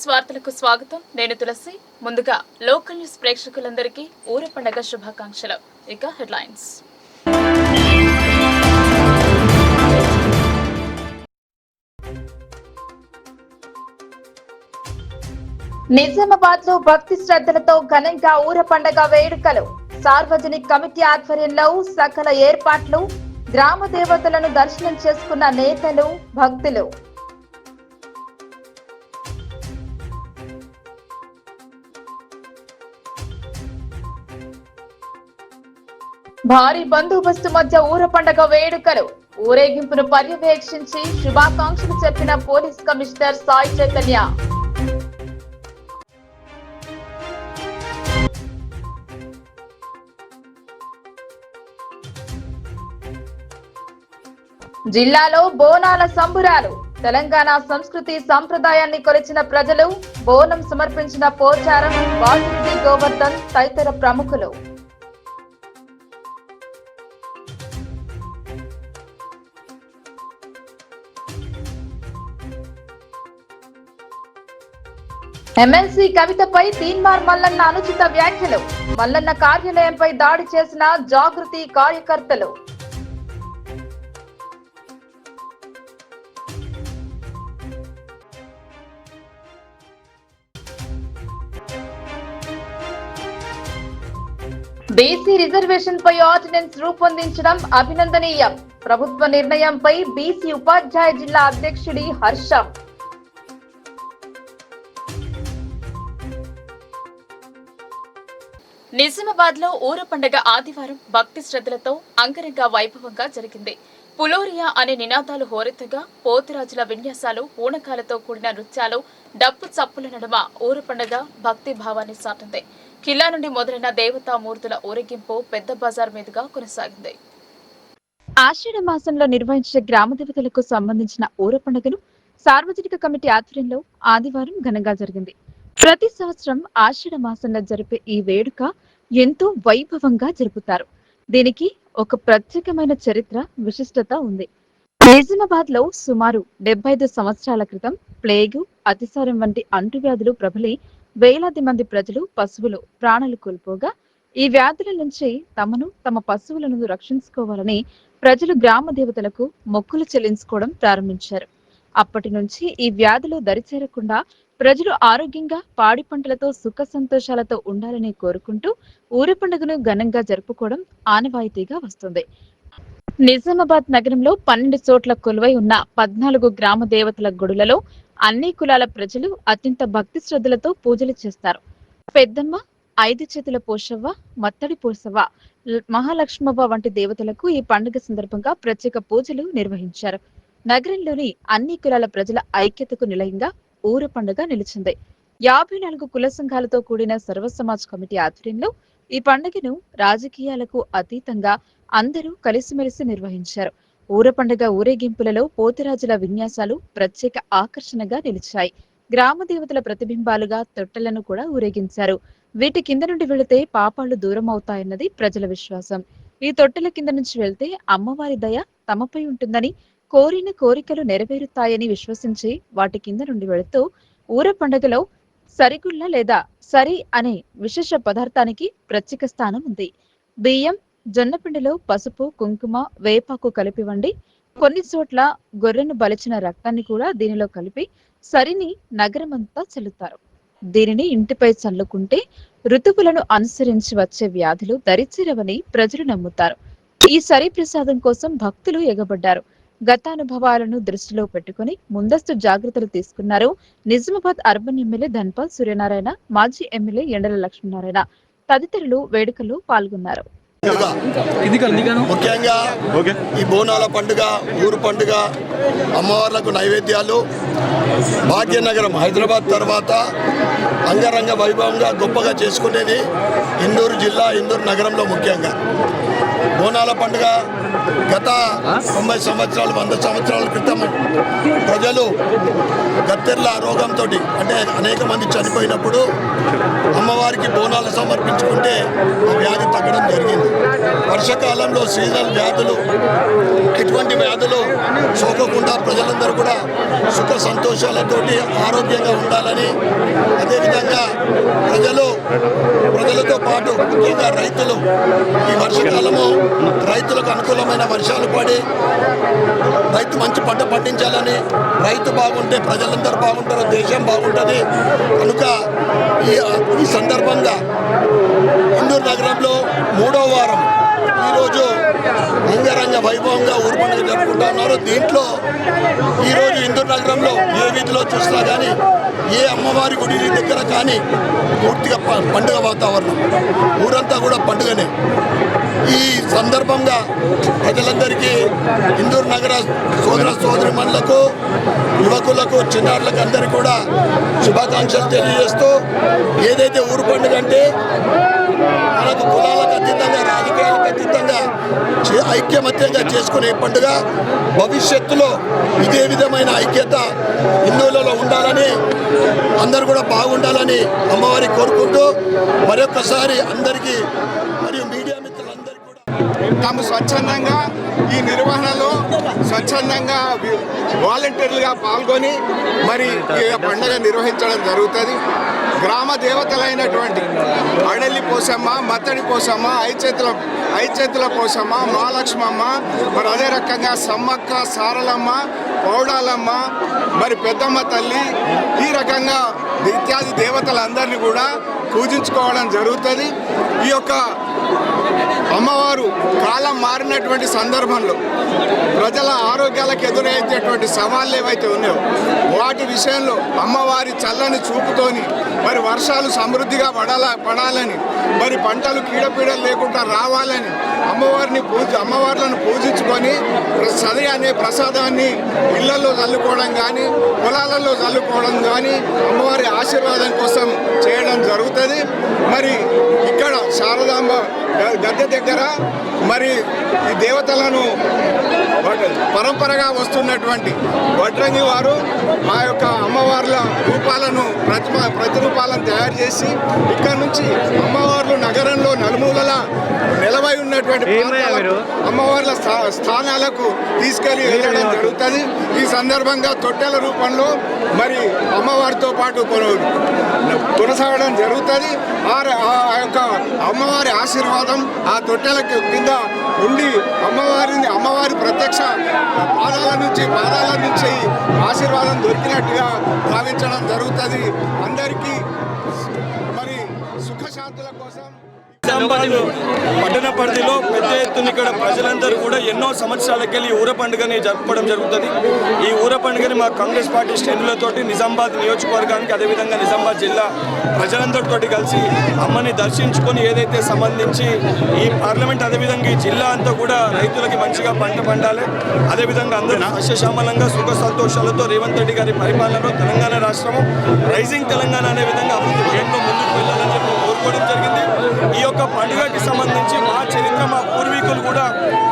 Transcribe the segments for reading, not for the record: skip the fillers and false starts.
News వార్తలకు స్వాగతం. నేను తులసి. ముందుగా లోకల్ న్యూస్ ప్రేక్షకులందరికీ ఊర పండుగ శుభాకాంక్షలు. ఇక హెడ్లైన్స్. నిజామాబాద్ లో భక్తి శ్రద్ధలతో ఘనంగా ఊర పండుగ వేడుకలు. సార్వజనిక కమిటీ ఆధ్వర్యంలో సకల ఏర్పాట్లు. గ్రామ దేవతలను దర్శనం చేసుకున్న నేతలు, భక్తులు. భారీ బందోబస్తు మధ్య ఊర పండుగ వేడుకలు. ఊరేగింపును పర్యవేక్షించి శుభాకాంక్షలు చెప్పిన పోలీస్ కమిషనర్ సాయి చైతన్య. జిల్లాలో బోనాల సంబురాలు. తెలంగాణ సంస్కృతి సంప్రదాయాన్ని కొలిచిన ప్రజలు. బోనం సమర్పించిన పోచారం, వాసిరెడ్డి గోవర్ధన్ తదితర ప్రముఖులు. ఎమ్మెల్సీ కవితపై తీన్మార్ మల్లన్న అనుచిత వ్యాఖ్యలు. మల్లన్న కార్యాలయంపై దాడి చేసిన జాగృతి కార్యకర్తలు. బీసీ రిజర్వేషన్ పై ఆర్డినెన్స్ రూపొందించడం అభినందనీయం. ప్రభుత్వ నిర్ణయంపై బీసీ ఉపాధ్యాయ జిల్లా అధ్యక్షుడి హర్షం. నిజామాబాద్ లో ఊర పండుగ ఆదివారం భక్తి శ్రద్ధలతో అంగరంగ వైభవంగా జరిగింది. పులోరియా అనే నినాదాలు హోరెత్తుగా పోతురాజుల విన్యాసాలు, పూనకాలతో కూడిన నృత్యాలు, డప్పు చప్పుల నడుమ ఊర పండుగ భక్తి భావాన్ని సాటింది. కిల్లా నుండి మొదలైన దేవతామూర్తుల ఊరేగింపు పెద్ద బజార్ మీదుగా కొనసాగింది. ఆషాఢ మాసంలో నిర్వహించే గ్రామ దేవతలకు సంబంధించిన ఊర పండుగను సార్వజనిక కమిటీ ఆధ్వర్యంలో ఆదివారం ఘనంగా జరిగింది. ప్రతి సంవత్సరం ఆషాఢ మాసంలో జరిపే ఈ వేడుక ఎంతో వైభవంగా జరుపుతారు. దీనికి ఒక ప్రత్యేకమైన చరిత్ర, విశిష్టత ఉంది. నిజామాబాద్ లో సుమారు 75 సంవత్సరాల క్రితం ప్లేగు, అతిసారం వంటి అంటువ్యాధులు ప్రబలి వేలాది మంది ప్రజలు, పశువులు ప్రాణాలు కోల్పోగా ఈ వ్యాధుల నుంచి తమను, తమ పశువులను రక్షించుకోవాలని ప్రజలు గ్రామ దేవతలకు మొక్కులు చెల్లించుకోవడం ప్రారంభించారు. అప్పటి నుంచి ఈ వ్యాధులు దరిచేరకుండా ప్రజలు ఆరోగ్యంగా, పాడి పంటలతో సుఖ సంతోషాలతో ఉండాలని కోరుకుంటూ ఊర పండుగను ఘనంగా జరుపుకోవడం ఆనవాయితీగా వస్తుంది. నిజామాబాద్ నగరంలో 12 చోట్ల కొలువై ఉన్న 14 గ్రామ దేవతల గుడులలో అన్ని కులాల ప్రజలు అత్యంత భక్తి శ్రద్ధలతో పూజలు చేస్తారు. పెద్దమ్మ, 5 చేతుల పోషవ్వ, మత్తడి పోసవ్వ, మహాలక్ష్మవ్వ వంటి దేవతలకు ఈ పండుగ సందర్భంగా ప్రత్యేక పూజలు నిర్వహించారు. నగరంలోని అన్ని కులాల ప్రజల ఐక్యతకు నిలయంగా ఊర పండుగ నిలిచింది. 54 కుల సంఘాలతో కూడిన సర్వ సమాజ్ కమిటీ ఆధ్వర్యంలో ఈ పండుగను రాజకీయాలకు అతీతంగా అందరూ కలిసిమెలిసి నిర్వహించారు. ఊర పండుగ ఊరేగింపులలో పోతురాజుల విన్యాసాలు ప్రత్యేక ఆకర్షణగా నిలిచాయి. గ్రామ దేవతల ప్రతిబింబాలుగా తొట్టెలను కూడా ఊరేగించారు. వీటి కింద నుండి వెళితే పాపాలు దూరం అవుతాయన్నది ప్రజల విశ్వాసం. ఈ తొట్టెల కింద నుంచి వెళ్తే అమ్మవారి దయ తమపై ఉంటుందని, కోరిన కోరికలు నెరవేరుతాయని విశ్వసించి వాటి కింద నుండి వెళుతూ ఊర పండుగలో సరిగుళ్ళ లేదా సరి అనే విశేష పదార్థానికి ప్రత్యేక స్థానం ఉంది. బియ్యం, జొన్నపిండిలో పసుపు, కుంకుమ, వేపాకు కలిపి వండి కొన్ని చోట్ల గొర్రెను బలిచిన రక్తాన్ని కూడా దీనిలో కలిపి సరిని నగరమంతా చల్లుతారు. దీనిని ఇంటిపై చల్లుకుంటే ఋతువులను అనుసరించి వచ్చే వ్యాధులు దరిచేరవని ప్రజలు నమ్ముతారు. ఈ సరి ప్రసాదం కోసం భక్తులు ఎగబడ్డారు. గతానుభవాలను దృష్టిలో పెట్టుకుని ముందస్తు జాగ్రత్తలు తీసుకున్నారు నిజామాబాద్ అర్బన్ ఎమ్మెల్యే ధన్పాల్ సూర్యనారాయణ, మాజీ ఎమ్మెల్యే ఎండల లక్ష్మీనారాయణ తదితరులు వేడుకల్లో పాల్గొన్నారు. ముఖ్యంగా ఈ బోనాల పండుగ, ఊరు పండుగ, అమ్మవార్లకు నైవేద్యాలు భాగ్యనగరం హైదరాబాద్ తర్వాత అంగరంగ వైభవంగా గొప్పగా చేసుకునేది ఇందూరు జిల్లా, ఇందూరు నగరంలో ముఖ్యంగా బోనాల పండుగ గత 90 సంవత్సరాలు, 100 సంవత్సరాల క్రితం ప్రజలు గత్తెర్ల రోగంతో అంటే అనేక మంది చనిపోయినప్పుడు అమ్మవారికి బోనాలు సమర్పించుకుంటే ఆ వ్యాధి తగ్గడం జరిగింది. వర్షకాలంలో సీజనల్ వ్యాధులు ఇటువంటి వ్యాధులు సోకకుండా ప్రజలందరూ కూడా సుఖ సంతోషాలతోటి ఆరోగ్యంగా ఉండాలని, అదేవిధంగా ప్రజలతో పాటు ముఖ్యంగా రైతులు ఈ వర్షకాలము రైతులకు అనుకూలమైన వర్షాలు పడి రైతు మంచి పంట పండించాలని, రైతు బాగుంటే ప్రజలందరూ బాగుంటారు, దేశం బాగుంటుంది. కనుక ఈ సందర్భంగా ఇందూరు నగరంలో 3వ వారం ఈరోజు అంగరంగ వైభవంగా ఊరు పండుగ జరుపుకుంటా ఉన్నారు. దీంట్లో ఈరోజు ఇందూరు నగరంలో ఏ వీధిలో చూసినా కానీ, ఏ అమ్మవారి గుడి దగ్గర కానీ పూర్తిగా పండుగ వాతావరణం, ఊరంతా కూడా పండుగనే. ఈ సందర్భంగా ప్రజలందరికీ, ఇందూరు నగర సోదరిమణులకు, యువకులకు, చిన్నారులకు అందరికీ కూడా శుభాకాంక్షలు తెలియజేస్తూ, ఏదైతే ఊరు పండుగ అంటే మనకు కులాలకు అతీతంగా, రాజకీయాలకు అతీతంగా ఐక్యమత్యంగా చేసుకునే పండుగ. భవిష్యత్తులో ఇదే విధమైన ఐక్యత హిందువులలో ఉండాలని, అందరూ కూడా బాగుండాలని అమ్మవారి కోరుకుంటూ మరొకసారి అందరికీ మరియు మీడియా మిత్రులందరికీ కూడా తాము స్వచ్ఛందంగా ఈ నిర్వహణలో స్వచ్ఛందంగా వాలంటీర్లుగా పాల్గొని మరి ఈ పండుగ నిర్వహించడం జరుగుతుంది. గ్రామ దేవతలైనటువంటి అడలి పోసమ్మ, మత్తడి పోసమ్మ, ఐచేతుల పోసమ్మ, మహాలక్ష్మమ్మ, మరి అదే రకంగా సమ్మక్క, సారలమ్మ, పౌడాలమ్మ, మరి పెద్దమ్మ తల్లి, ఈ రకంగా ఇత్యాది దేవతలందరినీ కూడా పూజించుకోవడం జరుగుతుంది. ఈ యొక్క అమ్మవారు కాలం మారినటువంటి సందర్భంలో ప్రజల ఆరోగ్యాలకు ఎదురయ్యేటటువంటి సవాళ్ళు ఏవైతే ఉన్నాయో వాటి విషయంలో అమ్మవారి చల్లని చూపుతోని మరి వర్షాలు సమృద్ధిగా పడాలని, మరి పంటలు కీడపీడలు లేకుండా రావాలని అమ్మవార్లను పూజించుకొని సది అనే ప్రసాదాన్ని ఇళ్లలో చల్లుకోవడం కానీ, పొలాలలో చల్లుకోవడం కానీ అమ్మవారి ఆశీర్వాదం కోసం చేయడం జరుగుతుంది. మరి ఇక్కడ శారదాంబ గద్దె దగ్గర మరి ఈ దేవతలను పరంపరగా వస్తున్నటువంటి వడ్రంగి వారు ఆ యొక్క అమ్మవార్ల రూపాలను ప్రతిరూపాలను తయారు చేసి ఇక్కడ నుంచి అమ్మవార్లు నగరంలో నలుమూలల నిలవై ఉన్నటువంటి అమ్మవార్ల స్థానాలకు తీసుకెళ్లి వెళ్ళడం జరుగుతుంది. ఈ సందర్భంగా తొట్టెల రూపంలో మరి అమ్మవారితో పాటు కొనసాగడం జరుగుతుంది. ఆ యొక్క అమ్మవారి ఆశీర్వాదం ఆ తొట్టెల కింద ఉండి అమ్మవారి ప్రత్యక్ష పాదాల నుంచి ఆశీర్వాదం దొరికినట్టుగా భావించడం జరుగుతుంది. అందరికీ మరి సుఖశాంతుల కోసం పట్టణ పరిధిలో పెద్ద ఎత్తున ఇక్కడ ప్రజలందరూ కూడా ఎన్నో సంవత్సరాలకెళ్ళి ఊర పండుగని జరుపుకోవడం జరుగుతుంది. ఈ ఊర పండుగని మా కాంగ్రెస్ పార్టీ శ్రేణులతోటి నిజామాబాద్ నియోజకవర్గానికి, అదేవిధంగా నిజామాబాద్ జిల్లా ప్రజలందరితో కలిసి అమ్మని దర్శించుకొని ఏదైతే సంబంధించి ఈ పార్లమెంట్, అదేవిధంగా ఈ జిల్లా అంతా కూడా రైతులకి మంచిగా పంట పండాలి, అదేవిధంగా అందరూ సస్యశ్యామలంగా సుఖ సంతోషాలతో రేవంత్ రెడ్డి గారి పరిపాలనలో తెలంగాణ రాష్ట్రము రైజింగ్ తెలంగాణ అనే విధంగా అభివృద్ధి పథంలో ముందుకు వెళ్ళాలని చెప్పి కోరుకోవడం జరిగింది. ఈ యొక్క పండుగకి సంబంధించి మా చరిత్ర, మా పూర్వీకులు కూడా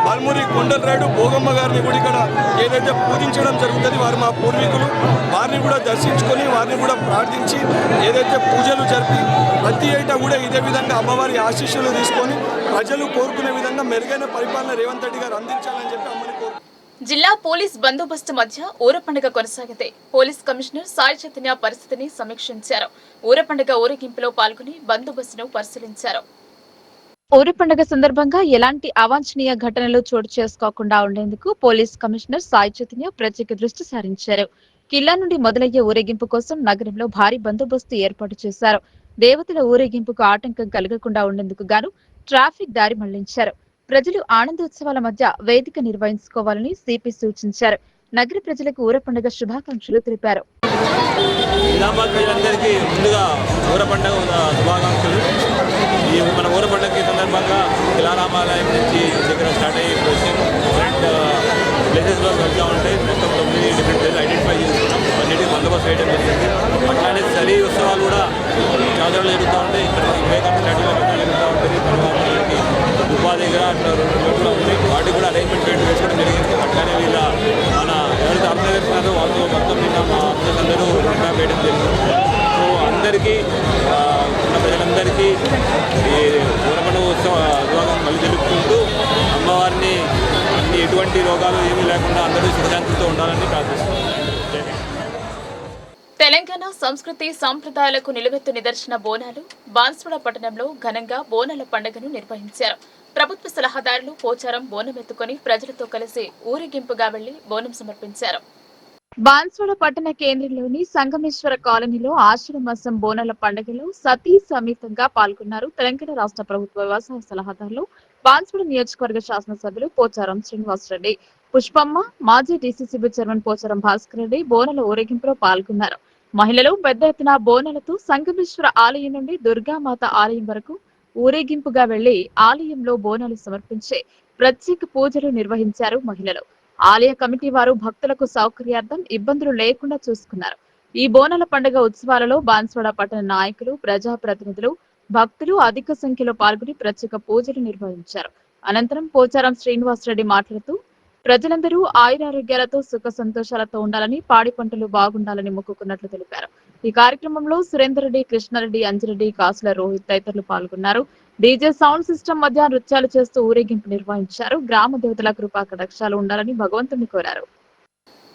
బల్మూరి కొండలరాయుడు భోగమ్మ గారిని కూడా ఇక్కడ ఏదైతే పూజించడం జరుగుతుంది, వారు మా పూర్వీకులు, వారిని కూడా దర్శించుకొని వారిని కూడా ప్రార్థించి ఏదైతే పూజలు జరిపి ప్రతి ఏటా కూడా ఇదే విధంగా అమ్మవారి ఆశీస్సులు తీసుకొని ప్రజలు కోరుకునే విధంగా మెరుగైన పరిపాలన రేవంత్ రెడ్డి గారు అందించాలని చెప్పి అమ్మని కోరుకుంటున్నారు. జిల్లా పోలీస్ బందోబస్తు మధ్య ఊర పండుగ కొనసాగితే పోలీస్ కమిషనర్ సాయి చైతన్య పరిస్థితిని సమీక్షించారు. ఊర పండుగ ఊరేగింపులో పాల్గొని బందోబస్తును పరిశీలించారు. ఊర పండుగ సందర్భంగా ఎలాంటి అవాంఛనీయ ఘటనలు చోటు చేసుకోకుండా ఉండేందుకు పోలీస్ కమిషనర్ సాయి చైతన్య ప్రత్యేక దృష్టి సారించారు. కిల్లా నుండి మొదలయ్యే ఊరేగింపు కోసం నగరంలో భారీ బందోబస్తు ఏర్పాటు చేశారు. దేవతల ఊరేగింపుకు ఆటంకం కలగకుండా ఉండేందుకు గాను ట్రాఫిక్ దారి మళ్లించారు. ప్రజలు ఆనందోత్సవాల మధ్య వేదిక నిర్వహించుకోవాలని సిపి సూచించారు. నగర ప్రజలకు ఊర పండుగ శుభాకాంక్షలు తెలిపారు. నిజామాబాద్ ప్రజలందరికీ ముందుగా ఊర పండుగ శుభాకాంక్షలు. ఈ మన ఊర పండుగ సందర్భంగా కిలారామాలయం నుంచి దగ్గర స్టార్ట్ అయ్యి డిఫరెంట్ ప్లేసెస్లో వెళ్తూ ఉంటాయి. మొత్తం 9 డిఫరెంట్ ప్లేసెస్ ఐడెంటిఫై చేసుకున్నాం. అన్నిటికీ బందోబస్తు వేయడం జరిగింది. అట్లానే సరీ ఉత్సవాలు కూడా చాలా జరుగుతూ ఉంటాయి. ఇక్కడ వివేకానంద స్టాట్యూలో జరుగుతూ ఉంటుంది. తర్వాత ఉపాధి దగ్గర అట్లా 2 చోట్ల ఉంటాయి. వాటికి కూడా అరేంజ్మెంట్ వేసుకోవడం జరిగింది. అట్లానే వీళ్ళ మన ఎవరైతే ఆర్గనైజర్స్ ఉన్నారో వాళ్ళతో మొత్తం నిన్న మా ఆఫీసర్స్ అందరూ ప్రోగ్రామ్ వేయడం జరిగింది. సో అందరికీ ఉన్న ప్రజలందరికీ ఈ ఊర పండుగ ఉత్సవ విభాగం మళ్ళీ జరుపుకుంటూ రోగాలు ఏమీ లేకుండా అందరూ సుఖశాంతితో ఉండాలని ప్రార్థిస్తున్నాను. తెలంగాణ సంస్కృతి సంప్రదాయాలకు నిలువెత్తు నిదర్శన బోనాలు బాన్స్వాడ పట్టణంలో ఘనంగా బోనాల పండుగను నిర్వహించారు. ప్రభుత్వ సలహాదారులు పోచారం బోనమెత్తుకుని ప్రజలతో కలిసి ఊరేగింపుగా వెళ్లి బోనం సమర్పించారు. బాన్స్వాడ పట్టణ కేంద్రంలోని సంగమేశ్వర కాలనీలో ఆషాఢ మాసం బోనాల పండుగలో సతీ సమేతంగా పాల్గొన్నారు. తెలంగాణ రాష్ట్ర ప్రభుత్వ వ్యవసాయ సలహాదారులు, బాన్స్వాడ నియోజకవర్గ శాసనసభ్యులు పోచారం శ్రీనివాసరెడ్డి, పుష్పమ్మ, మాజీ డీసీసీబీ చైర్మన్ పోచారం భాస్కర్ రెడ్డి బోనాల ఊరేగింపులో పాల్గొన్నారు. మహిళలు పెద్ద ఎత్తున బోనాలతో సంగమేశ్వర ఆలయం నుండి దుర్గామాత ఆలయం వరకు ఊరేగింపుగా వెళ్లి ఆలయంలో బోనాలు సమర్పించి ప్రత్యేక పూజలు నిర్వహించారు. మహిళలు, ఆలయ కమిటీ వారు భక్తులకు సౌకర్యార్థం ఇబ్బందులు లేకుండా చూసుకున్నారు. ఈ బోనాల పండుగ ఉత్సవాలలో బాన్స్వాడ పట్టణ నాయకులు, ప్రజాప్రతినిధులు, భక్తులు అధిక సంఖ్యలో పాల్గొని ప్రత్యేక పూజలు నిర్వహించారు. అనంతరం పోచారం శ్రీనివాసరెడ్డి మాట్లాడుతూ ప్రజలందరూ ఆయురారోగ్యాలతో సుఖ సంతోషాలతో ఉండాలని, పాడి పంటలు బాగుండాలని మొక్కుకున్నట్లు తెలిపారు. ఈ కార్యక్రమంలో సురేందర్ రెడ్డి, కృష్ణారెడ్డి, అంజిరెడ్డి, కాసుల రోహిత్ తదితరులు పాల్గొన్నారు. డీజే సౌండ్ సిస్టమ్ మధ్య నృత్యాలు చేస్తూ ఊరేగింపు నిర్వహించారు. గ్రామ దేవతల కృపా కటాక్షాలు ఉండాలని భగవంతుని కోరారు.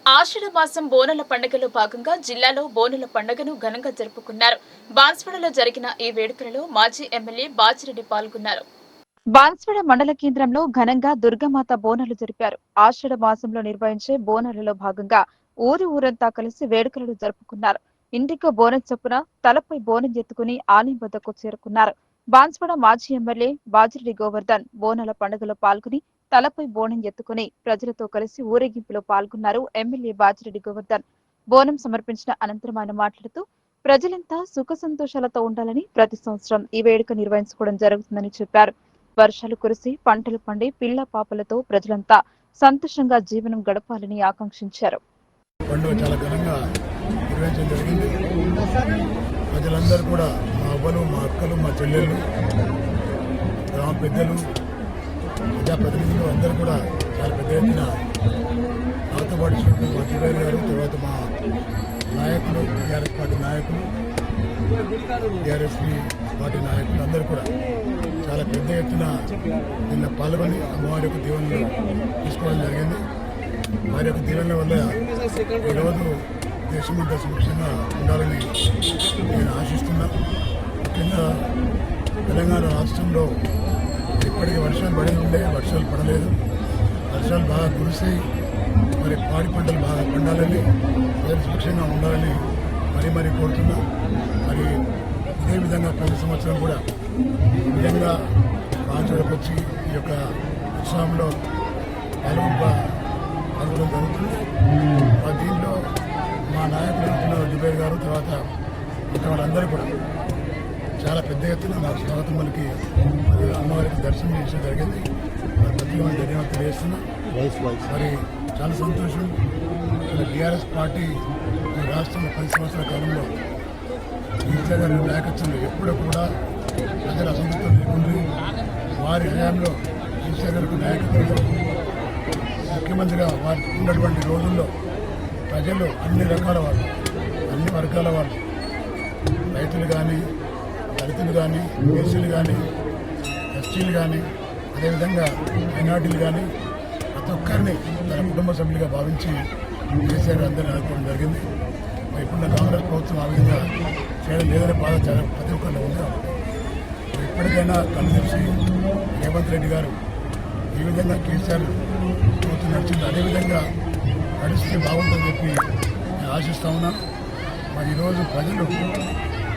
ఆషాఢ మాసం బోనాల పండుగలో భాగంగా జిల్లాలో బోనాల పండుగను ఘనంగా జరుపుకున్నారు. బాన్స్వాడలో జరిగిన ఈ వేడుకలలో మాజీ ఎమ్మెల్యే బాజిరెడ్డి పాల్గొన్నారు. బాన్స్వాడ మండల కేంద్రంలో ఘనంగా దుర్గామాత బోనాలు జరిపారు. ఆషాఢ మాసంలో నిర్వహించే బోనాలలో భాగంగా ఊరంతా కలిసి వేడుకలను జరుపుకున్నారు. ఇంటికో బోనం చొప్పున తలపై బోనం ఎత్తుకుని ఆలయం వద్దకు చేరుకున్నారు. బాన్స్వాడ మాజీ ఎమ్మెల్యే బాజిరెడ్డి గోవర్ధన్ బోనాల పండుగలో పాల్గొని తలపై బోనం ఎత్తుకుని ప్రజలతో కలిసి ఊరేగింపులో పాల్గొన్నారు. ఎమ్మెల్యే బాజిరెడ్డి గోవర్ధన్ బోనం సమర్పించిన అనంతరం ఆయన మాట్లాడుతూ ప్రజలంతా సుఖ సంతోషాలతో ఉండాలని, ప్రతి సంవత్సరం ఈ వేడుక నిర్వహించుకోవడం జరుగుతుందని చెప్పారు. వర్షాలు కురిసి పంటలు పండి పిల్ల పాపలతో ప్రజలంతా సంతోషంగా జీవనం గడపాలని ఆకాంక్షించారు. పండుగ చాలా ఘనంగా నిర్వహించడం జరిగింది. ప్రజలందరూ కూడా మా అవ్వలు, మా అక్కలు, మా చెల్లెళ్ళు, గ్రామ పెద్దలు, ప్రజాప్రతినిధులు అందరూ కూడా చాలా పెద్ద ఎత్తున నాతో పాటు మా జిల్లాలు గారు, తర్వాత మా నాయకులు, టీఆర్ఎస్ పార్టీ నాయకులు, టీఆర్ఎస్పీ పార్టీ నాయకులు అందరూ కూడా చాలా పెద్ద ఎత్తున నిన్న పాల్గొని అమ్మవారి యొక్క దీవెనలు తీసుకోవడం జరిగింది. వారి యొక్క దీవెనల వల్ల ఈరోజు దేశమంతా సురక్షంగా ఉండాలని నేను ఆశిస్తున్నాను. ముఖ్యంగా తెలంగాణ రాష్ట్రంలో ఇప్పటికీ వర్షాలు పడి ఉండే, వర్షాలు పడలేదు. వర్షాలు బాగా కురిసాయి. మరి పాడి పంటలు బాగా పండాలని, ప్రజలు సురక్షంగా ఉండాలని మరీ కోరుతున్నా. మరి ఇదే విధంగా ప్రతి సంవత్సరం కూడా నిజంగా బాన్స్వాడకు వచ్చి ఈ యొక్క ఉత్సవంలో పాల్గొనడం జరుగుతుంది. దీంట్లో మా నాయకులు జుబేర్ గారు, తర్వాత ఇంకా వాళ్ళందరూ కూడా చాలా పెద్ద ఎత్తున నాకు స్వాగతం పలికి అమ్మవారికి దర్శనం చేయడం జరిగింది. ప్రత్యేకమైన ధన్యవాదాలు తెలియజేస్తున్నా. మరి చాలా సంతోషం. టీఆర్ఎస్ పార్టీ ఈ రాష్ట్రంలో 10 సంవత్సరాల కాలంలో కేసీఆర్ గారి నాయకత్వంలో ఎప్పుడూ కూడా ప్రజల అసంతృప్తి లేకుండా వారి హయాంలో కేసీఆర్ గారి నాయకత్వంలో ముఖ్యమంత్రిగా వారి ఉన్నటువంటి రోజుల్లో ప్రజలు అన్ని రకాల వాళ్ళు, అన్ని వర్గాల వాళ్ళు, రైతులు కానీ, దళితులు కానీ, బీసీలు కానీ, ఎస్టీలు కానీ, అదేవిధంగా మైనార్టీలు కానీ ప్రతి ఒక్కరిని తన కుటుంబ సభ్యులుగా భావించి కేసీఆర్ అందరినీ ఆదుకోవడం జరిగింది. ఇప్పుడున్న కాంగ్రెస్ ప్రభుత్వం ఆ విధంగా చేయడం లేదనే బాధ చాలా ప్రతి ఒక్కరిలో ఉంది. ఇప్పటికైనా కళ్ళు తెలిసి రేవంత్ రెడ్డి గారు ఈ విధంగా కేసీఆర్ ప్రభుత్వం నడిచింది, అదేవిధంగా నడిస్తే బాగుంటుందని చెప్పి నేను ఆశిస్తూ ఉన్నాను. మరి ఈరోజు ప్రజలు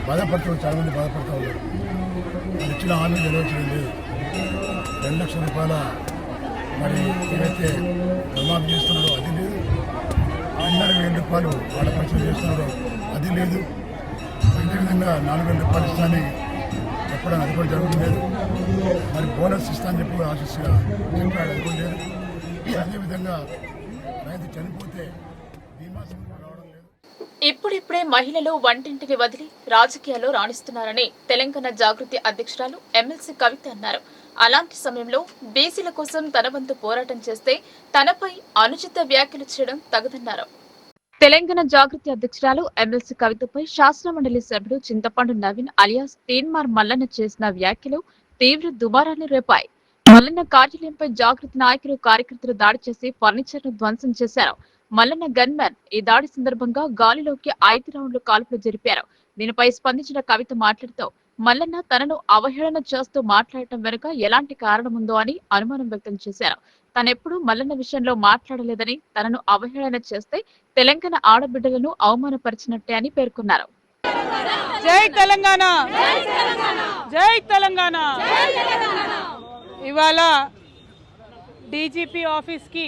బాధపడుతున్నారు, చాలామంది బాధపడుతూ ఉన్నారు. వాళ్ళు ఇచ్చిన హామీ నెరవేర్చడం లేదు. 2 లక్షల రూపాయల మరి ఏవైతే రుణమాఫీ చేస్తున్నారో అది లేదు. 2,500 రూపాయలు వాళ్ళ పరిచయం చేస్తున్నారో అది లేదు. అదేవిధంగా 4,000 రూపాయలు ఇస్తానని చెప్పడం అది కూడా జరుగుతుంది. మరి బోనస్ ఇస్తానని చెప్పి ఆశిస్తుగా చెప్పాడు, అది కూడా లేదు. అదేవిధంగా రైతు చనిపోతే బీమా సంస్థ రావడం లేదు. ఇప్పుడిప్పుడే మహిళలు వంటింటిని వదిలి రాజకీయాల్లో రాణిస్తున్నారని తెలంగాణ జాగృతి అధ్యక్షురాలు ఎమ్మెల్సీ కవిత అన్నారు. అలాంటి సమయంలో బీసీల కోసం తన వంతు పోరాటం చేస్తే తనపై అనుచిత వ్యాఖ్యలు చేయడం తగదన్నారు. తెలంగాణ జాగృతి అధ్యక్షురాలు ఎమ్మెల్సీ కవితపై శాసనమండలి సభ్యుడు చింతపండు నవీన్ అలియాస్ తీన్మార్ మల్లన్న చేసిన వ్యాఖ్యలు తీవ్ర దుమారాన్ని రేపాయి. మల్లన్న కార్యాలయంపై జాగృతి నాయకులు కార్యకర్తలు దాడి చేసి ఫర్నిచర్ ను ధ్వంసం చేశారు. మల్లన్న గన్మ్యాన్ ఈ దాడి సందర్భంగా గాలిలోకి 5 రౌండ్లు కాల్పులు జరిపారు. దీనిపై స్పందించిన కవిత మాట్లాడుతూ మల్లన్న తనను అవహేళన చేస్తూ మాట్లాడటం వెనుక ఎలాంటి కారణం ఉందో అని అనుమానం వ్యక్తం చేశారు. తనెప్పుడూ మల్లన్న విషయంలో మాట్లాడలేదని, తనను అవహేళన చేస్తే తెలంగాణ ఆడబిడ్డలను అవమానపరిచినట్టే అని పేర్కొన్నారు. జై తెలంగాణ, జై తెలంగాణ. ఇవాళ డీజీపీ ఆఫీస్కి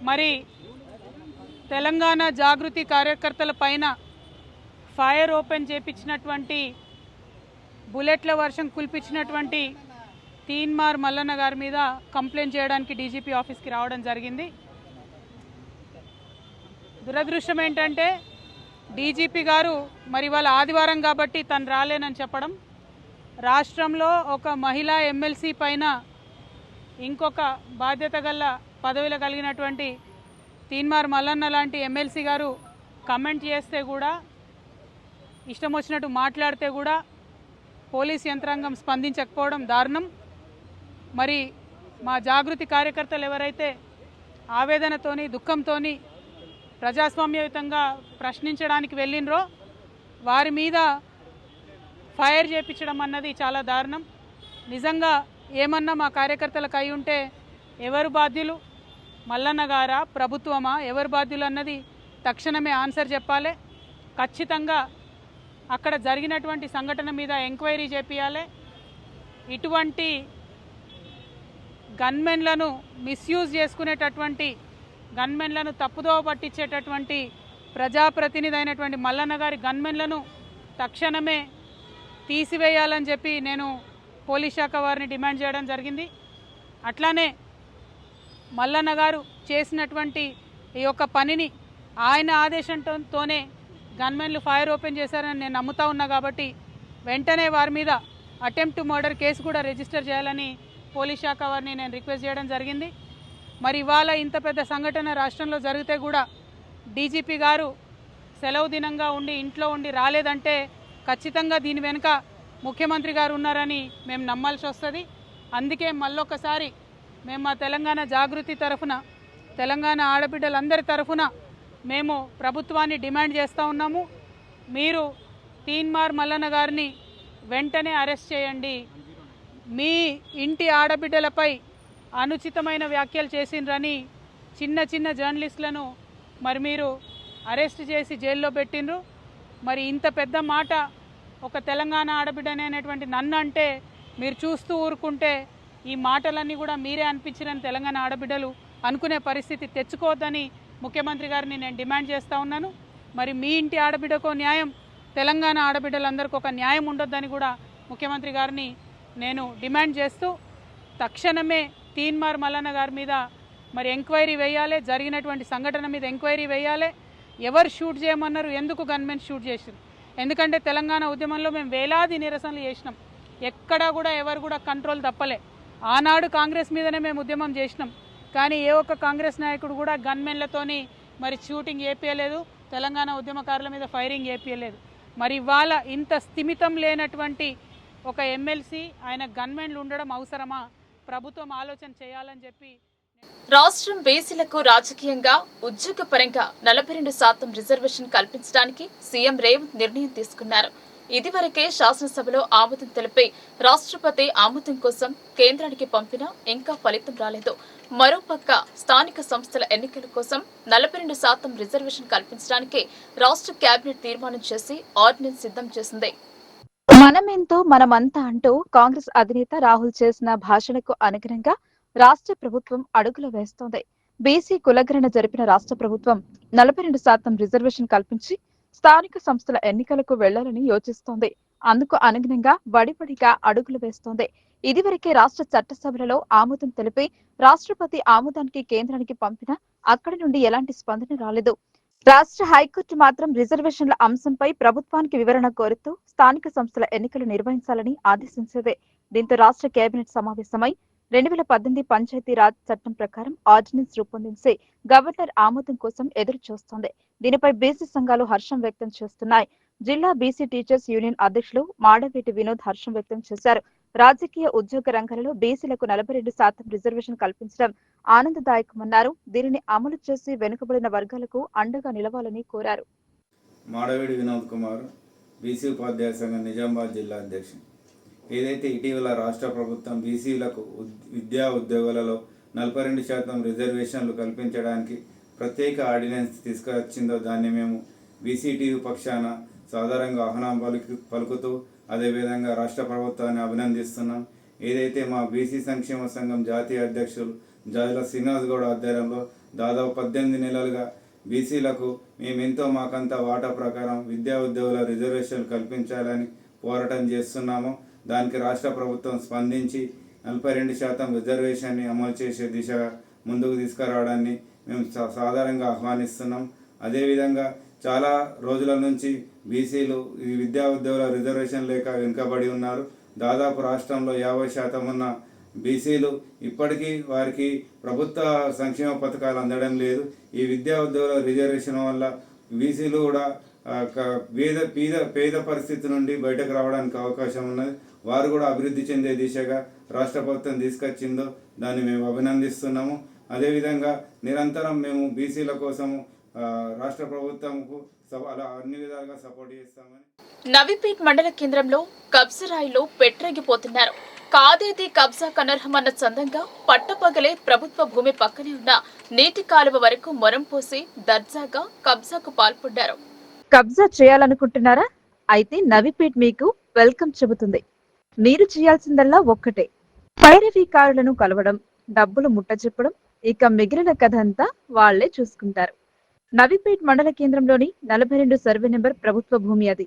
మరి తెలంగాణ జాగృతి కార్యకర్తల పైన ఫైర్ ఓపెన్ చేపించినటువంటి, బుల్లెట్ల వర్షం కుల్పించినటువంటి తీన్మార్ మల్లన్న గారి మీద కంప్లైంట్ చేయడానికి డీజీపీ ఆఫీస్కి రావడం జరిగింది. దురదృష్టం ఏంటంటే డీజీపీ గారు మరి వాళ్ళ ఆదివారం కాబట్టి తను రాలేనని చెప్పడం, రాష్ట్రంలో ఒక మహిళా ఎమ్మెల్సీ పైన ఇంకొక బాధ్యత గల పదవిలో కలిగినటువంటి తీన్మార్ మల్లన్న లాంటి ఎమ్మెల్సీ గారు కమెంట్ చేస్తే కూడా, ఇష్టం వచ్చినట్టు మాట్లాడితే కూడా పోలీస్ యంత్రాంగం స్పందించకపోవడం దారుణం. మరి మా జాగృతి కార్యకర్తలు ఎవరైతే ఆవేదనతోని, దుఃఖంతోని ప్రజాస్వామ్యయుతంగా ప్రశ్నించడానికి వెళ్ళినరో వారి మీద ఫైర్ చేయించడం అన్నది చాలా దారుణం. నిజంగా ఏమన్నా మా కార్యకర్తలకు అయి ఉంటే ఎవరు బాధ్యులు, మల్లన్న గారా, ప్రభుత్వమా, ఎవరు బాధ్యులు అన్నది తక్షణమే ఆన్సర్ చెప్పాలి. ఖచ్చితంగా అక్కడ జరిగినటువంటి సంఘటన మీద ఎంక్వైరీ చేపియాలి. ఇటువంటి గన్మెన్లను మిస్యూజ్ చేసుకునేటటువంటి, గన్మెన్లను తప్పుదోవ పట్టించేటటువంటి ప్రజాప్రతినిధి అయినటువంటి మల్లన్న గారి గన్మెన్లను తక్షణమే తీసివేయాలని చెప్పి నేను పోలీస్ శాఖ వారిని డిమాండ్ చేయడం జరిగింది. అట్లానే మల్లన్న గారు చేసినటువంటి ఈ యొక్క పనిని ఆయన ఆదేశంతోనే గన్మెన్లు ఫైర్ ఓపెన్ చేశారని నేను నమ్ముతా ఉన్నా కాబట్టి వెంటనే వారి మీద అటెంప్ట్ టు మర్డర్ కేసు కూడా రిజిస్టర్ చేయాలని పోలీస్ శాఖ వారిని నేను రిక్వెస్ట్ చేయడం జరిగింది. మరి ఇవాళ ఇంత పెద్ద సంఘటన రాష్ట్రంలో జరిగితే కూడా డీజీపీ గారు సెలవు దినంగా ఉండి ఇంట్లో ఉండి రాలేదంటే ఖచ్చితంగా దీని వెనుక ముఖ్యమంత్రి గారు ఉన్నారని మేము నమ్మాల్సి వస్తుంది. అందుకే మళ్ళొకసారి మేము మా తెలంగాణ జాగృతి తరఫున, తెలంగాణ ఆడబిడ్డలందరి తరఫున మేము ప్రభుత్వాన్ని డిమాండ్ చేస్తూ ఉన్నాము. మీరు తీన్మార్ మల్లన్న గారిని వెంటనే అరెస్ట్ చేయండి. మీ ఇంటి ఆడబిడ్డలపై అనుచితమైన వ్యాఖ్యలు చేసిండ్రని చిన్న చిన్న జర్నలిస్టులను మరి మీరు అరెస్ట్ చేసి జైల్లో పెట్టిండ్రు. మరి ఇంత పెద్ద మాట ఒక తెలంగాణ ఆడబిడ్డనేటువంటి నన్ను అంటే మీరు చూస్తూ ఊరుకుంటే ఈ మాటలన్నీ కూడా మీరే అనిపించిరని తెలంగాణ ఆడబిడ్డలు అనుకునే పరిస్థితి తెచ్చుకోవద్దని ముఖ్యమంత్రి గారిని నేను డిమాండ్ చేస్తూ ఉన్నాను. మరి మీ ఇంటి ఆడబిడ్డకో న్యాయం, తెలంగాణ ఆడబిడ్డలందరికీ ఒక న్యాయం ఉండొద్దని కూడా ముఖ్యమంత్రి గారిని నేను డిమాండ్ చేస్తూ తక్షణమే తీన్మార్ మల్లన్న గారి మీద మరి ఎంక్వైరీ వేయాలి, జరిగినటువంటి సంఘటన మీద ఎంక్వైరీ వేయాలి. ఎవరు షూట్ చేయమన్నారు, ఎందుకు గన్మెన్ షూట్ చేశారు? ఎందుకంటే తెలంగాణ ఉద్యమంలో మేము వేలాది నిరసనలు చేసినాం, ఎక్కడా కూడా ఎవరు కూడా కంట్రోల్ తప్పలే. ఆనాడు కాంగ్రెస్ మీదనే మేము ఉద్యమం చేసినాం, కానీ ఏ ఒక్క కాంగ్రెస్ నాయకుడు కూడా గన్మెన్లతోని మరి షూటింగ్ ఏపీయలేదు, తెలంగాణ ఉద్యమకారుల మీద ఫైరింగ్ ఏపీయలేదు. మరి ఇవాళ ఇంత స్థిమితం లేనటువంటి ఒక ఎమ్మెల్సీ ఆయన గన్మెన్లు ఉండడం అవసరమా? ప్రభుత్వం ఆలోచన చేయాలని చెప్పి. రాష్ట్రం బీసీలకు రాజకీయంగా ఉద్యోగపరంగా 42% రిజర్వేషన్ కల్పించడానికి సీఎం రేవంత్ నిర్ణయం తీసుకున్నారు. ఇదివరకే శాసనసభలో ఆమోదం తెలిపి రాష్ట్రపతి ఆమోదం కోసం కేంద్రానికి పంపినా ఇంకా ఫలితం రాలేదు. మరోపక్క స్థానిక సంస్థల ఎన్నికల కోసం 42% రిజర్వేషన్ కల్పించడానికి రాష్ట్ర కేబినెట్ తీర్మానం చేసి ఆర్డినెన్స్ సిద్ధం చేసింది. మనమెంతో మనమంతా అంటూ కాంగ్రెస్ అధినేత రాహుల్ చేసిన భాషణకు అనుగుణంగా రాష్ట్ర ప్రభుత్వం అడుగులు వేస్తోంది. బీసీ కులగణన జరిపిన రాష్ట్ర ప్రభుత్వం 42% రిజర్వేషన్ కల్పించి స్థానిక సంస్థల ఎన్నికలకు వెళ్లాలని యోచిస్తోంది. అందుకు అనుగుణంగా వడివడిగా అడుగులు వేస్తోంది. ఇదివరకే రాష్ట్ర చట్టసభలలో ఆమోదం తెలిపి రాష్ట్రపతి ఆమోదానికి కేంద్రానికి పంపినా అక్కడి నుండి ఎలాంటి స్పందన రాలేదు. రాష్ట్ర హైకోర్టు మాత్రం రిజర్వేషన్ల అంశంపై ప్రభుత్వానికి వివరణ కోరుతూ స్థానిక సంస్థల ఎన్నికలు నిర్వహించాలని ఆదేశించింది. దీంతో రాష్ట్ర కేబినెట్ సమావేశమై 2018 పంచాయతీరాజ్ చట్టం ప్రకారం ఆర్డినెన్స్ రూపొందించి గవర్నర్ ఆమోదం కోసం ఎదురు చూస్తోంది. దీనిపై బీసీ సంఘాలు హర్షం వ్యక్తం చేస్తున్నాయి. జిల్లా బీసీ టీచర్స్ యూనియన్ అధ్యక్షులు మాడవేటి వినోద్ హర్షం వ్యక్తం చేశారు. రాజకీయ ఉద్యోగ రంగాలలో బీసీలకు 42% రిజర్వేషన్ కల్పించడం ఆనందదాయకమన్నారు. దీనిని అమలు చేసి వెనుకబడిన వర్గాలకు అండగా నిలవాలని కోరారు. మాడవేడి వినోద్ కుమార్, బీసీ ఉపాధ్యాయ సంఘం నిజామాబాద్ జిల్లా అధ్యక్షుడు. ఏదైతే ఇటీవల రాష్ట్ర ప్రభుత్వం బీసీలకు విద్యా ఉద్యోగాలలో 42% రిజర్వేషన్లు కల్పించడానికి ప్రత్యేక ఆర్డినెన్స్ తీసుకొచ్చిందో దాన్ని మేము బీసీటీయూ పక్షాన సాధారణంగా ఆహ్వానం పలుకుతూ అదేవిధంగా రాష్ట్ర ప్రభుత్వాన్ని అభినందిస్తున్నాం. ఏదైతే మా బీసీ సంక్షేమ సంఘం జాతీయ అధ్యక్షులు జాజుల శ్రీనివాస్ గౌడ్ ఆధ్వర్యంలో దాదాపు 18 నెలలుగా బీసీలకు మేమెంతో మాకంతా వాటా ప్రకారం విద్యా ఉద్యోగుల రిజర్వేషన్లు కల్పించాలని పోరాటం చేస్తున్నాము. దానికి రాష్ట్ర ప్రభుత్వం స్పందించి 42% రిజర్వేషన్ని అమలు చేసే దిశగా ముందుకు తీసుకురావడాన్ని మేము సాధారణంగా ఆహ్వానిస్తున్నాం. అదేవిధంగా చాలా రోజుల నుంచి బీసీలు ఈ విద్యా ఉద్యోగుల రిజర్వేషన్ లేక వెనుకబడి ఉన్నారు. దాదాపు రాష్ట్రంలో 50% ఉన్న బీసీలు ఇప్పటికీ వారికి ప్రభుత్వ సంక్షేమ పథకాలు అందడం లేదు. ఈ విద్యా ఉద్యోగుల రిజర్వేషన్ వల్ల బీసీలు కూడా పేద పరిస్థితి నుండి బయటకు రావడానికి అవకాశం ఉన్నది. వారు కూడా అభివృద్ధి చెందే దిశగా రాష్ట్ర ప్రభుత్వం తీసుకొచ్చిందో దాన్ని మేము అభినందిస్తున్నాము. అదేవిధంగా నిరంతరం మేము బీసీల కోసము రాష్ట్ర ప్రభుత్వంకు అలా అన్ని విధాలుగా సపోర్ట్ చేస్తామని. నవీపేట్ మండల కేంద్రంలో కబ్జరాయిలో పెట్టరేగిపోతున్నారు. కాదేది కబ్జా కనర్హమన్న చందంగా పట్టపగలే ప్రభుత్వ భూమి పక్కనే ఉన్న నీటి కాలువ వరకు మొరం పోసి దర్జాగా కబ్జాకు పాల్పడ్డారు. కబ్జా చేయాలనుకుంటున్నారా? అయితే నవీపేట్ మీకు వెల్కమ్ చెబుతుంది. మీరు చేయాల్సిందల్లా ఒక్కటే, పైరవీకారులను కలవడం, డబ్బులు ముట్టచెప్పడం. ఇక మిగిలిన కథ అంతా వాళ్లే చూసుకుంటారు. నవీపేట్ మండల కేంద్రంలోని 42 సర్వే నెంబర్ ప్రభుత్వ భూమి అది.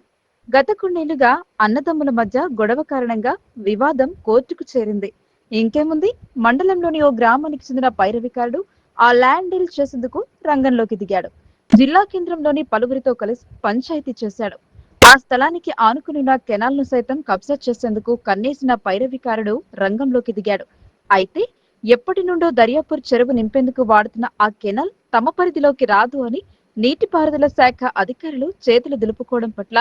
గత కొన్నేళ్లుగా అన్నదమ్ముల మధ్య గొడవ కారణంగా వివాదం కోర్టుకు చేరింది. ఇంకేముంది, మండలంలోని ఓ గ్రామానికి చెందిన పైరవికారుడు ఆ ల్యాండ్ డీల్ చేసేందుకు రంగంలోకి దిగాడు. జిల్లా కేంద్రంలోని పలువురితో కలిసి పంచాయతీ చేశాడు. ఆ స్థలానికి ఆనుకున్న కెనాల్ ను సైతం కబ్జా చేసేందుకు కన్నేసిన పైరవికారుడు రంగంలోకి దిగాడు. అయితే ఎప్పటి నుండో దర్యాపూర్ చెరువు నింపేందుకు వాడుతున్న ఆ కెనాల్ తమ పరిధిలోకి రాదు అని నీటిపారుదల శాఖ అధికారులు చేతులు దులుపుకోవడం పట్ల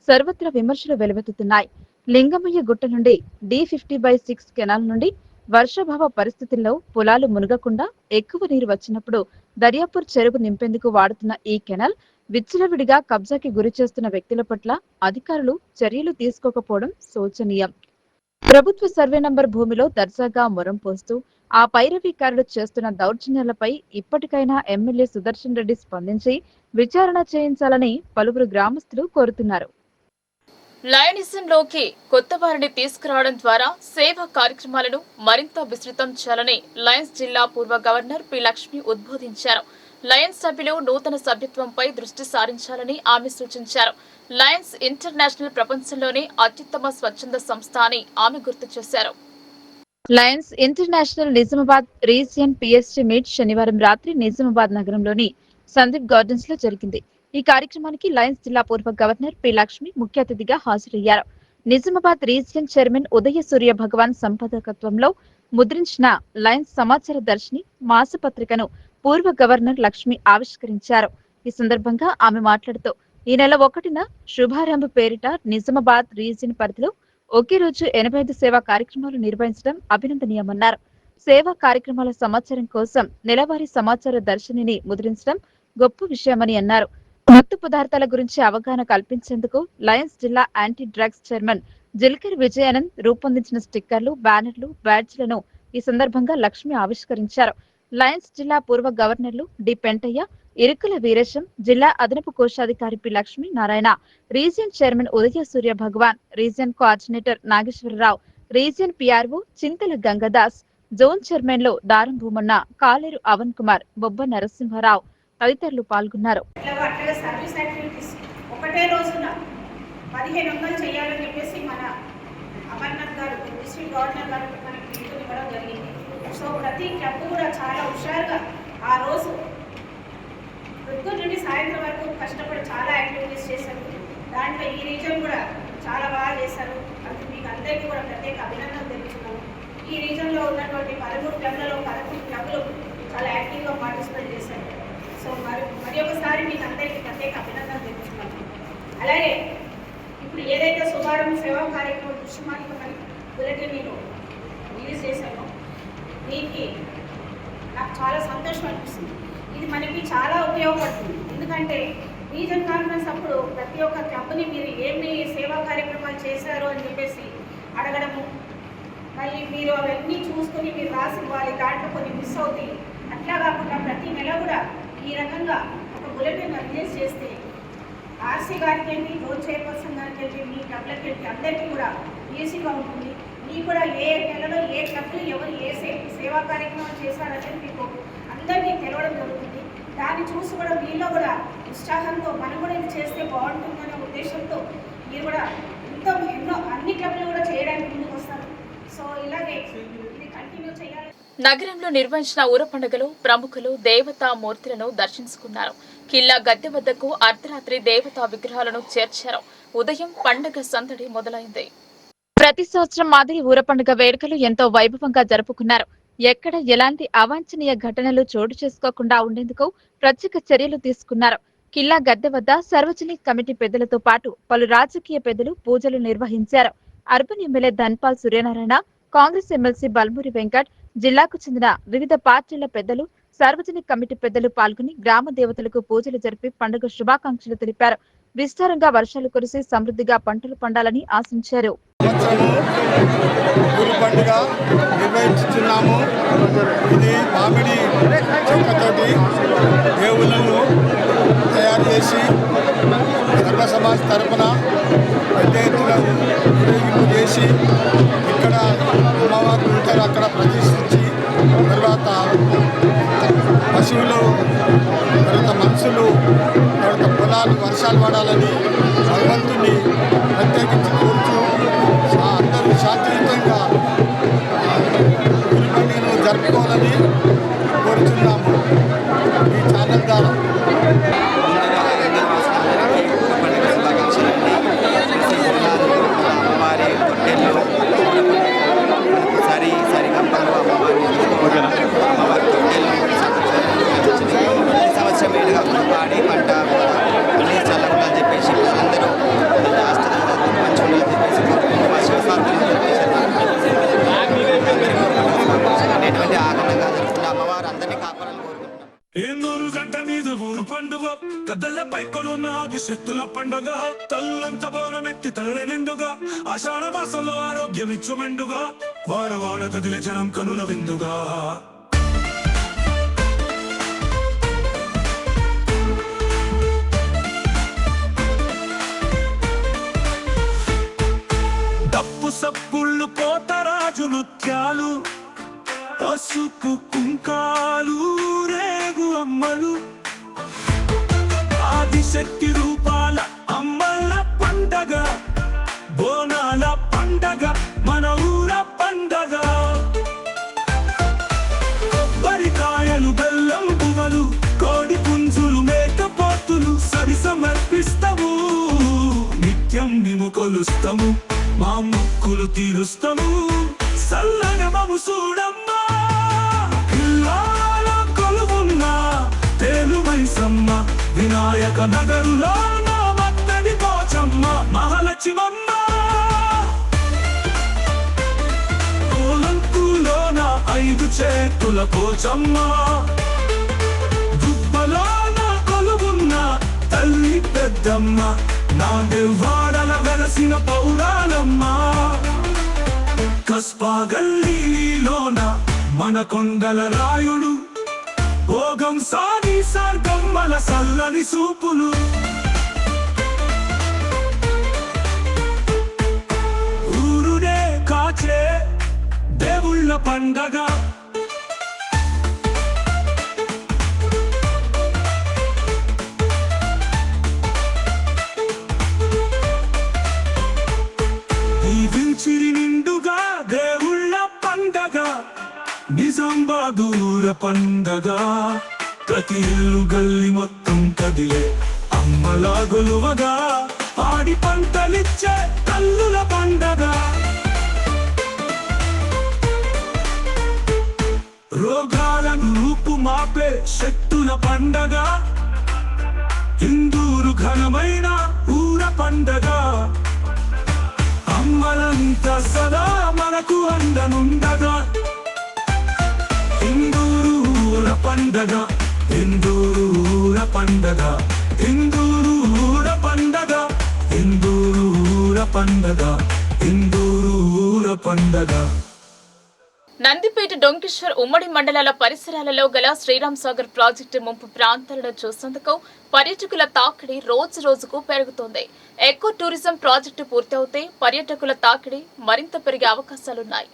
సర్వత్రా విమర్శలు వెలువెత్తుతున్నాయి. లింగమయ్య గుట్ట నుండి D50/6 కెనాల్ నుండి వర్షాభావ పరిస్థితుల్లో పొలాలు మునగకుండా ఎక్కువ నీరు వచ్చినప్పుడు దర్యాపూర్ చెరువు నింపేందుకు వాడుతున్న ఈ కెనాల్ విచ్చలవిడిగా కబ్జాకి గురి చేస్తున్న వ్యక్తుల పట్ల అధికారులు చర్యలు తీసుకోకపోవడం శోచనీయం. ప్రభుత్వ సర్వే నంబర్ భూమిలో దర్జాగా మొరం పోస్తూ ఆ పైరవీకారులు చేస్తున్న దౌర్జన్యాలపై ఇప్పటికైనా ఎమ్మెల్యే సుదర్శన్ రెడ్డి స్పందించి విచారణ చేయించాలని పలువురు గ్రామస్తులు కోరుతున్నారు. లయనిజంలోకి కొత్త వారిని తీసుకురావడం ద్వారా సేవా కార్యక్రమాలను మరింత విస్తృతం చేయాలని లయన్స్ జిల్లా పూర్వ గవర్నర్ పి లక్ష్మి ఉద్బోధించారు. లయన్స్ సభ్యులు నూతన సభ్యత్వంపై దృష్టి సారించాలని ఆమె సూచించారు. లయన్స్ ఇంటర్నేషనల్ ప్రపంచంలోనే అత్యుత్తమ స్వచ్ఛంద సంస్థ అని ఆమె గుర్తు చేశారు. Lions international Nizamabad region PST meet శనివారం రాత్రి నిజామాబాద్ నగరంలోని సందీప్ గార్డెన్స్ లో జరిగింది. ఈ కార్యక్రమానికి లయన్స్ జిల్లా పూర్వ గవర్నర్ పి లక్ష్మి ముఖ్య అతిథిగా హాజరయ్యారు. నిజామాబాద్ రీజియన్ చైర్మన్ ఉదయ సూర్య భగవాన్ సంపాదకత్వంలో ముద్రించిన లయన్స్ సమాచార దర్శిని మాసపత్రికను పూర్వ గవర్నర్ లక్ష్మి ఆవిష్కరించారు. ఈ సందర్భంగా ఆమె మాట్లాడుతూ ఈ నెల 1న శుభారంభ పేరిట నిజామాబాద్ రీజియన్ పరిధిలో ఒకే రోజు 85 సేవా కార్యక్రమాలు నిర్వహించడం అభినందనీయమన్నారు. సేవా కార్యక్రమాల సమాచారం కోసం నెలవారీ సమాచార దర్శినిని ముద్రించడం గొప్ప విషయమని అన్నారు. మత్తు పదార్థాల గురించి అవగాహన కల్పించేందుకు లయన్స్ జిల్లా anti drugs chairman Jilkar Vijayanand రూపొందించిన స్టిక్కర్లు, బ్యానర్లు, బ్యాడ్జ్లను ఈ సందర్భంగా లక్ష్మి ఆవిష్కరించారు. లయన్స్ జిల్లా పూర్వ గవర్నర్లు డి పెంటయ్య, ఇరుకుల వీరేశం, జిల్లా అదనపు కోశాధికారి P Lakshmi Narayana, region chairman Udaya Surya Bhagavan, region coordinator Nageswara Rao, region PRO Chintala Gangadas, zone చైర్మన్లు దారం భూమన్న, కాలేరు అవన్ కుమార్, బొబ్బ నరసింహారావు తదితరులు పాల్గొన్నారు. ఒకటే రోజున 1500 చేయాలని చెప్పేసి మన అమర్నాథ్ గారు డిస్ట్రిక్ట్ గవర్నర్ గారు మనకి ఇవ్వడం జరిగింది. సో ప్రతి క్లబ్ కూడా చాలా హుషారుగా ఆ రోజు పొద్దున్న నుండి సాయంత్రం వరకు కష్టపడి చాలా యాక్టివిటీస్ చేశారు. దాంట్లో ఈ రీజన్ కూడా చాలా బాగా చేశారు. అది మీకు అందరికీ కూడా ప్రత్యేక అభినందనలు తెలుపుతున్నాను. ఈ రీజన్లో ఉన్నటువంటి 13 క్లబ్లలో 11 క్లబ్లు చాలా యాక్టివ్గా పార్టిసిపేట్ చేశారు. సో మరి ఒకసారి మీకు అందరికీ ప్రత్యేక అభినందనలు తెలుపుతున్నాను. అలాగే ఇప్పుడు ఏదైతే శుభారంభ సేవా కార్యక్రమం దృశ్యమాలికమని బులెటిన్ నేను రిలీజ్ చేశాను. దీనికి నాకు చాలా సంతోషం అనిపిస్తుంది. ఇది మనకి చాలా ఉపయోగపడుతుంది. ఎందుకంటే రీజన్ కాన్ఫరెన్స్ అప్పుడు ప్రతి ఒక్క క్లబ్ని మీరు ఏమి సేవా కార్యక్రమాలు చేశారు అని చెప్పేసి అడగడము, మళ్ళీ మీరు అవన్నీ చూసుకొని మీరు రాసి ఇవ్వాలి, దాంట్లో కొన్ని మిస్ అవుతాయి. అట్లా కాకుండా ప్రతి నెల కూడా ఈ రకంగా ఒక బులెటిన్ రిలీజ్ చేస్తే ఆర్సీ గారికి ఏంటి, రోడ్ చైర్పర్సన్ గారికి ఏంటి, మీ క్లబ్లకి ఏంటి, అందరికీ కూడా ఈజీగా ఉంటుంది. మీకు కూడా ఏ నెలలో ఏ క్లబ్లు ఎవరు ఏ సేవా కార్యక్రమం చేశారనేది మీకు అందరికీ తెలవడం జరుగుతుంది. దాన్ని చూసి కూడా మీలో కూడా ఉత్సాహంతో మనం కూడా ఇది చేస్తే బాగుంటుందనే ఉద్దేశంతో మీరు కూడా ఎన్నో అన్ని క్లబ్లు కూడా చేయడానికి ముందుకు వస్తారు. సో ఇలాగే ఇది కంటిన్యూ చేయాలి. నగరంలో నిర్వహించిన ఊర పండుగలో ప్రముఖులు దేవతా మూర్తులను దర్శించుకున్నారు. కిల్లా గద్దె వద్దకు అర్ధరాత్రి దేవతా విగ్రహాలను చేర్చారు. ఉదయం పండుగ సందడి మొదలైంది. ప్రతి సంవత్సరం మాదిరి ఊర పండుగ వేడుకలు ఎంతో వైభవంగా జరుపుకున్నారు. ఎక్కడ ఎలాంటి అవాంఛనీయ ఘటనలు చోటు చేసుకోకుండా ఉండేందుకు ప్రత్యేక చర్యలు తీసుకున్నారు. కిల్లా గద్దె వద్ద సార్వజనిక కమిటీ పెద్దలతో పాటు పలు రాజకీయ పెద్దలు పూజలు నిర్వహించారు. Urban MLA Dhanpal Suryanarayana, Congress MLC Balmuri Venkat, జిల్లాకు చెందిన వివిధ పార్టీల పెద్దలు, సార్వజనిక కమిటీ పెద్దలు పాల్గొని గ్రామ దేవతలకు పూజలు జరిపి పండుగ శుభాకాంక్షలు తెలిపారు. విస్తారంగా వర్షాలు కురిసి సమృద్ధిగా పంటలు పండాలని ఆశించారు. ఊరు పండుగ నిర్వహించుతున్నాము. ఇది మామిడి చెక్కతోటి దేవుళ్ళను తయారు చేసి సర్వ సమాజ్ తరఫున పెద్ద ఎత్తున ఊరేగింపు చేసి ఇక్కడ అమ్మవారు ఉంటారు, అక్కడ ప్రతిష్ఠించి తర్వాత పశువులు, తర్వాత మనుషులు, తర్వాత పొలాలు వర్షాలు పడాలని భగవంతుని ప్రత్యేకించి కోరుతూ అందరూ శాంతియుతంగా ఊరి పండుగను జరుపుకోవాలని కోరుతున్నాము ఈ ఛానల్ ద్వారా. అమ్మవారి తొట్టెళ్ళు సరిగంపలు అమ్మవారి తొట్టెళ్ళు ఈ సంవత్సరం వేడుగా పాడి పంట అన్ని చల్లకుండా అని చెప్పేసి అందరూ మంచిగా అనేటువంటి ఆనందంగా జరుగుతున్న అమ్మవారు అందరినీ కాపాడాలని కోరుకుంటున్నాం. ఏనూరు గంట మీద ఊరు పండుగ గద్దలపై కొలున్న ఆదిశక్తుల పండుగ తల్లంత బోనమెత్తి తల్లి నిండుగా ఆషాఢ మాసంలో ఆరోగ్యం ఇచ్చు మెండుగా వారవాడ కదిలే జనం కనుల విందుగా డప్పు సప్పుళ్ళు పోతరాజు నృత్యాలు పసుపు కుంకాలు రేగు అమ్మలు ఆదిశక్తి రూపాల అమ్మల పండగ బోనాల పండగ మన ఊర పండగ కొబ్బరికాయలు బెల్లం పువ్వులు కోడి పుంజులు మేకపోతులు సరి సమర్పిస్తాము నిత్యం మేము కొలుస్తాము మా మొక్కులు తీరుస్తాము సల్లగా మము చూడమ్మా తెలుమైసమ్మ వినాయక నగరులో మత్తడి పోచమ్మ మహాలక్ష్మమ్మ కోలంకులోన 5 చేతుల పోచమ్మ దుబ్బలోన కొలువున్న తల్లి పెద్దమ్మ నా దేవాడల వెలసిన పౌరాలమ్మ కస్బా గల్లీలోన మన కొండల రాయుడు భోగం సాగి సార్గమ్మల సల్లని సూపులు ఊరునే కాచే దేవుళ్ళ పండగ దీవించిరి నిండుగా దేవుళ్ళ పండగ నిజాంబాదూర పండగ ప్రతి ఇల్లు గల్లి మొత్తం కదిలే అమ్మలా గొలువగా పాడి పంటలిచ్చే తల్లుల పండగ రోగాలను రూపుమాపే శక్తుల పండగ హిందూరు ఘనమైన ఊర పండగ అమ్మ జన్మలంతా సదా మనకు అందనుండగా హిందూర పండగ హిందూర పండగ హిందూర పండగ హిందూర పండగ హిందూర పండగ. నందిపేట డొంకేశ్వర్ ఉమ్మడి మండలాల పరిసరాలలో గల శ్రీరామ్ సాగర్ ప్రాజెక్టు ముంపు ప్రాంతాలను చూసేందుకు పర్యాటకుల తాకిడి రోజు రోజుకు పెరుగుతోంది. ఎకో టూరిజం ప్రాజెక్టు పూర్తవుతే పర్యాటకుల తాకిడి మరింత పెరిగే అవకాశాలున్నాయి.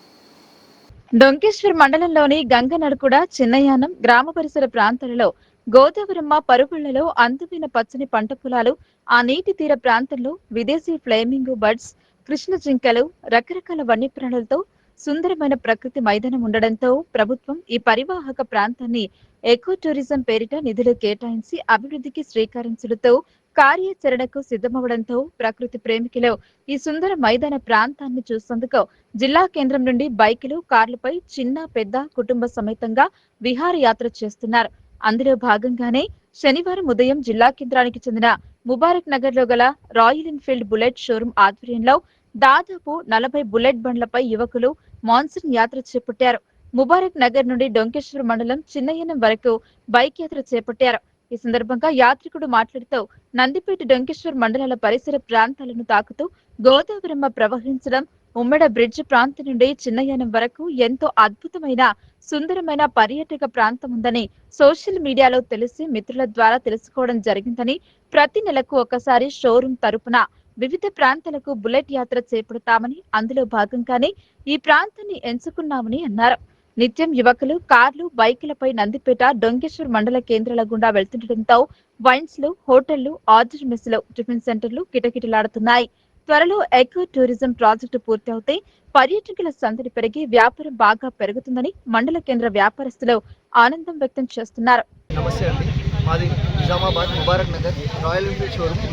డొంకేశ్వర్ మండలంలోని గంగనడుకుడ, చిన్నయానం గ్రామ పరిసర ప్రాంతాలలో గోదావరమ్మ పరువుళ్లలో అందమైన పచ్చని పంట పొలాలు, ఆ నీటి తీర ప్రాంతంలో విదేశీ ఫ్లేమింగో బర్డ్స్, కృష్ణ జింకలు, రకరకాల వన్యప్రాణులతో సుందరమైన ప్రకృతి మైదానం ఉండడంతో ప్రభుత్వం ఈ పరివాహక ప్రాంతాన్ని ఎకో టూరిజం పేరిట నిధులు కేటాయించి అభివృద్ధికి శ్రీకారం చుడుతూ కార్యాచరణకు సిద్ధమవడంతో ప్రకృతి ప్రేమికులు ఈ సుందర మైదాన ప్రాంతాన్ని చూసేందుకు జిల్లా కేంద్రం నుండి బైకులు, కార్లపై చిన్న పెద్ద కుటుంబ సమేతంగా విహారయాత్ర చేస్తున్నారు. అందులో భాగంగానే శనివారం ఉదయం జిల్లా కేంద్రానికి చెందిన ముబారక్ నగర్ లో గల రాయల్ ఎన్ఫీల్డ్ బుల్లెట్ షోరూం ఆధ్వర్యంలో దాదాపు 40 బుల్లెట్ బండ్లపై యువకులు మాన్సూన్ యాత్ర చేపట్టారు. ముబారక్ నగర్ నుండి డొంకేశ్వర్ మండలం చిన్నయనం వరకు బైక్ యాత్ర చేపట్టారు. ఈ సందర్భంగా యాత్రికుడు మాట్లాడుతూ నందిపేట డొంకేశ్వర్ మండలాల పరిసర ప్రాంతాలను తాకుతూ గోదావరమ్మ ప్రవహించడం, ఉమ్మడ బ్రిడ్జ్ ప్రాంతం నుండి చిన్నయానం వరకు ఎంతో అద్భుతమైన సుందరమైన పర్యాటక ప్రాంతం ఉందని సోషల్ మీడియాలో తెలిసి మిత్రుల ద్వారా తెలుసుకోవడం జరిగిందని, ప్రతి నెలకు ఒకసారి షోరూం తరపున వివిధ ప్రాంతాలకు బుల్లెట్ యాత్ర చేపడతామని, అందులో భాగంగానే ఈ ప్రాంతాన్ని ఎంచుకున్నామని అన్నారు. నిత్యం యువకులు కార్లు, బైకులపై నందిపేట, డొంకేశ్వర్ మండల కేంద్రాల గుండా వెళ్తుండటంతో వైన్స్లు, హోటళ్లు, ఆర్డర్ మెస్లు, టిఫిన్ సెంటర్లు కిటకిటలాడుతున్నాయి. త్వరలో ఎకో టూరిజం ప్రాజెక్టు పూర్తి అవుతే పర్యాటకుల సందడి పెరిగి వ్యాపారం బాగా పెరుగుతుందని మండల కేంద్ర వ్యాపారస్తులు ఆనందం వ్యక్తం చేస్తున్నారు. నమస్తే అండి, మాది Nizamabad Mubarak Nagar royal Enfield showroom.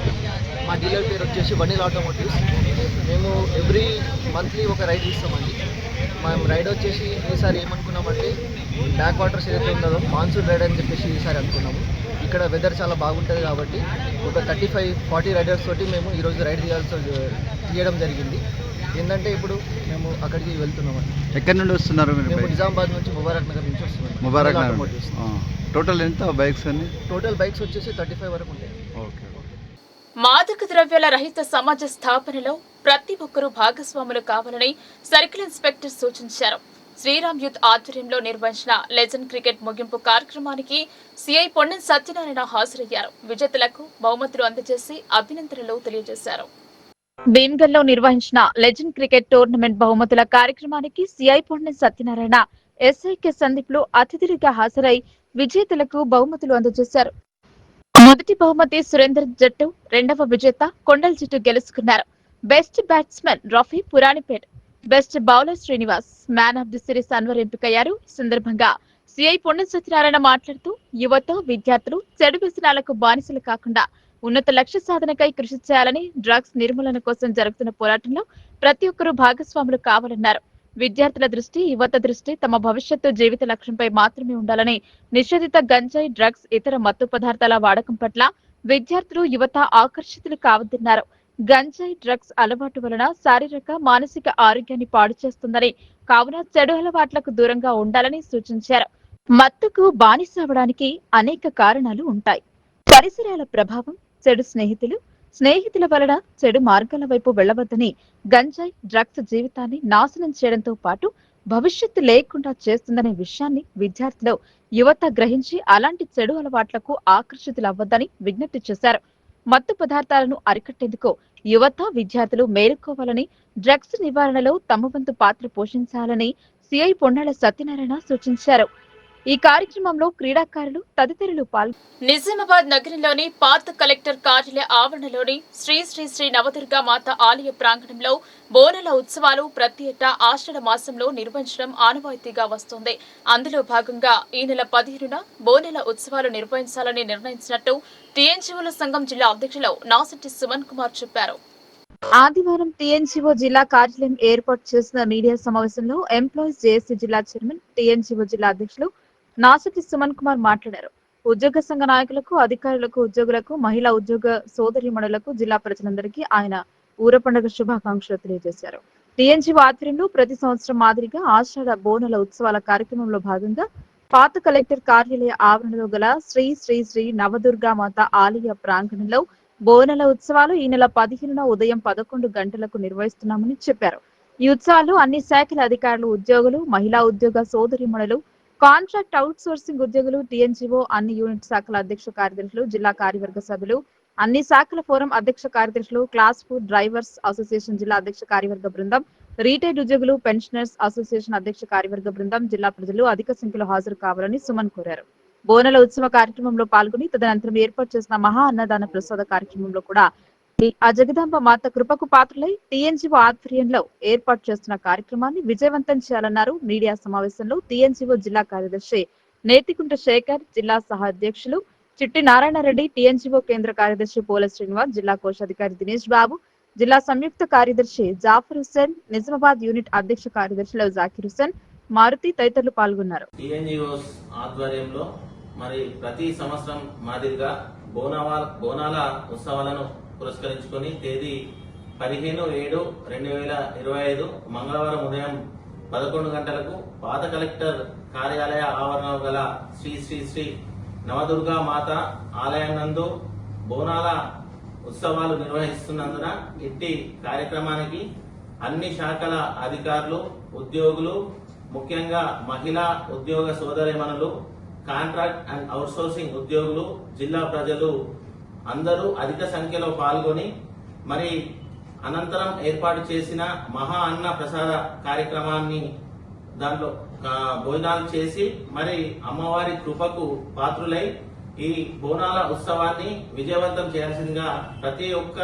మా డీలర్ పేరు వచ్చేసి వనీల్ ఆటోమోటివ్స్. మేము ఎవ్రీ మంత్లీ ఒక రైడ్ ఇస్తామండి. మేము రైడ్ వచ్చేసి ఈసారి ఏమనుకున్నామంటే బ్యాక్ వాటర్స్ ఏదైతే ఉన్నదో మాన్సూన్ రైడ్ అని చెప్పేసి ఈసారి అనుకున్నాము. ఇక్కడ వెదర్ చాలా బాగుంటుంది కాబట్టి ఒక 35-40 రైడర్స్ తోటి మేము ఈరోజు రైడ్ తీయడం జరిగింది. ఏంటంటే ఇప్పుడు మేము అక్కడికి వెళ్తున్నామండి. ఎక్కడి నుండి వస్తున్నారు? మేము నిజామాబాద్ నుంచి ముబారక్ నగర్ నుంచి వస్తున్నాం. ముబారక్ నగర్. టోటల్ ఎంత బైక్స్ అన్ని? టోటల్ బైక్స్ వచ్చేసి 35 వరకు ఉంటాయి. ఓకే. మాదక ద్రవ్యాల రహిత సమాజ స్థాపనలో ప్రతి ఒక్కరూ భాగస్వాములు కావాలని సర్కిల్ ఇన్స్పెక్టర్ సూచించారు. శ్రీరామ్ యూత్ ఆధ్వర్యంలో నిర్వహించిన లెజెండ్ క్రికెట్ ముగింపు కార్యక్రమానికి సిఐ పొన్నం సత్యనారాయణ హాజరయ్యారు. విజేతలకు బహుమతులు అందజేసి అభినందనలు తెలియజేశారు. భీమ్గల్లో నిర్వహించిన లెజెండ్ క్రికెట్ టోర్నమెంట్ బహుమతుల కార్యక్రమానికి సిఐ పొన్నం సత్యనారాయణ, ఎస్ఐకే సందీప్లు అతిథులుగా హాజరై విజేతలకు బహుమతులు అందజేశారు. మొదటి బహుమతి సురేందర్ జట్టు, రెండవ విజేత కొండల్ జట్టు గెలుచుకున్నారు. Best batsmen Rafi Puranipet, best bowler Srinivas, man of the series Anwar ఎంపికయ్యారు. ఈ సందర్భంగా సిఐ పొన్నం సత్యనారాయణ మాట్లాడుతూ యువత, విద్యార్థులు చెడు వ్యసనాలకు బానిసలు కాకుండా ఉన్నత లక్ష్య సాధనకై కృషి చేయాలని, డ్రగ్స్ నిర్మూలన కోసం జరుగుతున్న పోరాటంలో ప్రతి ఒక్కరూ భాగస్వాములు కావాలన్నారు. విద్యార్థుల దృష్టి, యువత దృష్టి తమ భవిష్యత్తు జీవిత లక్ష్యంపై మాత్రమే ఉండాలని, నిషేధిత గంజాయి, డ్రగ్స్, ఇతర మత్తు పదార్థాల వాడకం పట్ల విద్యార్థులు, యువత ఆకర్షితులు కావద్దన్నారు. గంజాయి, డ్రగ్స్ అలవాటు వలన శారీరక, మానసిక ఆరోగ్యాన్ని పాడు చేస్తుందని, కావున చెడు అలవాట్లకు దూరంగా ఉండాలని సూచించారు. మత్తుకు బానిస అవడానికి అనేక కారణాలు ఉంటాయి. పరిసరాల ప్రభావం, చెడు స్నేహితుల వలన చెడు మార్గాల వైపు వెళ్లవద్దని, గంజాయి, డ్రగ్స్ జీవితాన్ని నాశనం చేయడంతో పాటు భవిష్యత్తు లేకుండా చేస్తుందనే విషయాన్ని విద్యార్థులు, యువత గ్రహించి అలాంటి చెడు అలవాట్లకు ఆకర్షితులవ్వద్దని విజ్ఞప్తి చేశారు. మత్తు పదార్థాలను అరికట్టేందుకు యువత, విద్యార్థులు మేలుకోవాలని, డ్రగ్స్ నివారణలో తమ వంతు పాత్ర పోషించాలని సిఐ పొన్నాల సత్యనారాయణ సూచించారు. ఈ కార్యక్రమంలో క్రీడాకారులు తదితరులు పాల్గొన్నారు. నిజామాబాద్ నగరంలోని పాత కలెక్టర్ కార్యాలయ ఆవరణలోని శ్రీ శ్రీ శ్రీ నవదుర్గా మాత ఆలయ ప్రాంగణంలో బోనాల ఉత్సవాలు ప్రతి ఏటా ఆషాఢ మాసంలో నిర్వహించడం ఆనవాయితీగా వస్తోంది. అందులో భాగంగా ఈ నెల 15న బోనాల ఉత్సవాలు నిర్వహించాలని నిర్ణయించినట్టు టీఎన్జీఓల సంఘం జిల్లా అధ్యక్షులు నాసెట్టి సుమన్ కుమార్ చెప్పారు. ఆదివారం టీఎన్జీఓ జిల్లా కార్యాలయం ఏర్పాటు చేసిన మీడియా సమావేశంలో ఎంప్లాయీస్ జేఏసీ జిల్లా చైర్మన్, టీఎన్జీఓ జిల్లా అధ్యక్షులు నాసెట్టి సుమన్ కుమార్ మాట్లాడారు. ఉద్యోగ సంఘ నాయకులకు, అధికారులకు, ఉద్యోగులకు, మహిళా ఉద్యోగ సోదరీమణులకు, జిల్లా ప్రజలందరికీ ఆయన ఊర పండుగ శుభాకాంక్షలు తెలియజేశారు. టీఎన్జీఓ ఆధ్వర్యంలో ప్రతి సంవత్సరం మాదిరిగా ఆషాఢ బోనాల ఉత్సవాల కార్యక్రమంలో భాగంగా పాత కలెక్టర్ కార్యాలయ ఆవరణలో గల శ్రీ శ్రీ శ్రీ నవదుర్గామాత ఆలయ ప్రాంగణంలో బోనాల ఉత్సవాలు ఈ నెల 15న ఉదయం 11 గంటలకు నిర్వహిస్తున్నామని చెప్పారు. ఈ ఉత్సవాలు అన్ని శాఖల అధికారులు, ఉద్యోగులు, మహిళా ఉద్యోగ సోదరీమణులు, కాంట్రాక్ట్ అవుట్ సోర్సింగ్ ఉద్యోగులు, టీఎన్జీఓ, అన్ని యూనిట్ శాఖల అధ్యక్ష కార్యదర్శులు, జిల్లా కార్యవర్గ సభ్యులు, అన్ని శాఖల ఫోరం అధ్యక్ష కార్యదర్శులు, క్లాస్ 4 డ్రైవర్స్ అసోసియేషన్ జిల్లా అధ్యక్ష కార్యవర్గ బృందం, రిటైర్డ్ ఉద్యోగులు, పెన్షనర్స్ అసోసియేషన్ అధ్యక్ష కార్యవర్గ బృందం, జిల్లా ప్రజలు అధిక సంఖ్యలో హాజరు కావాలని సుమన్ కోరారు. బోనాల ఉత్సవ కార్యక్రమంలో పాల్గొని తదనంతరం ఏర్పాటు చేసిన మహా అన్నదాన ప్రసాద కార్యక్రమంలో కూడా ఆ జగదాంబ మాత కృపకు పాత్రలై టీఎన్జీఓ ఆధ్వర్యంలో ఏర్పాటు చేస్తున్న కార్యక్రమాన్ని విజయవంతం చేయాలన్నారు. మీడియా సమావేశంలో టీఎన్జీఓ జిల్లా కార్యదర్శి నేతికుంట శేఖర్, జిల్లా సహ అధ్యక్షులు చిట్టి నారాయణరెడ్డి, టీఎన్జీఓ కేంద్ర కార్యదర్శి పోల శ్రీనివాస్, జిల్లా కోశాధికారి దినేష్ బాబు, జిల్లా సంయుక్త కార్యదర్శి జాఫర్ హుస్సేన్, నిజామాబాద్ యూనిట్ అధ్యక్ష కార్యదర్శులు జాకిర్ హుస్సేన్, మారుతి తదితరులు పాల్గొన్నారు. టీఎన్జీఓస్ ఆధ్వర్యంలో మరి ప్రతి సంవత్సరం మాదిరిగా బోనాల ఉత్సవాలను పురస్కరించుకొని తేదీ 15/7/2025 మంగళవారం ఉదయం 11 గంటలకు పాత కలెక్టర్ కార్యాలయ ఆవరణలో గల శ్రీ శ్రీ శ్రీ నవదుర్గా మాత ఆలయం నందు బోనాల ఉత్సవాలు నిర్వహిస్తున్నందున ఇట్టి కార్యక్రమానికి అన్ని శాఖల అధికారులు, ఉద్యోగులు, ముఖ్యంగా మహిళా ఉద్యోగ సోదరీమణులు, కాంట్రాక్ట్ అండ్ అవుట్సోర్సింగ్ ఉద్యోగులు, జిల్లా ప్రజలు అందరూ అధిక సంఖ్యలో పాల్గొని మరి అనంతరం ఏర్పాటు చేసిన మహా అన్న ప్రసాద కార్యక్రమాన్ని దాంట్లో భోజనాలు చేసి మరి అమ్మవారి కృపకు పాత్రులై ఈ బోనాల ఉత్సవాన్ని విజయవంతం చేయాల్సిందిగా ప్రతి ఒక్క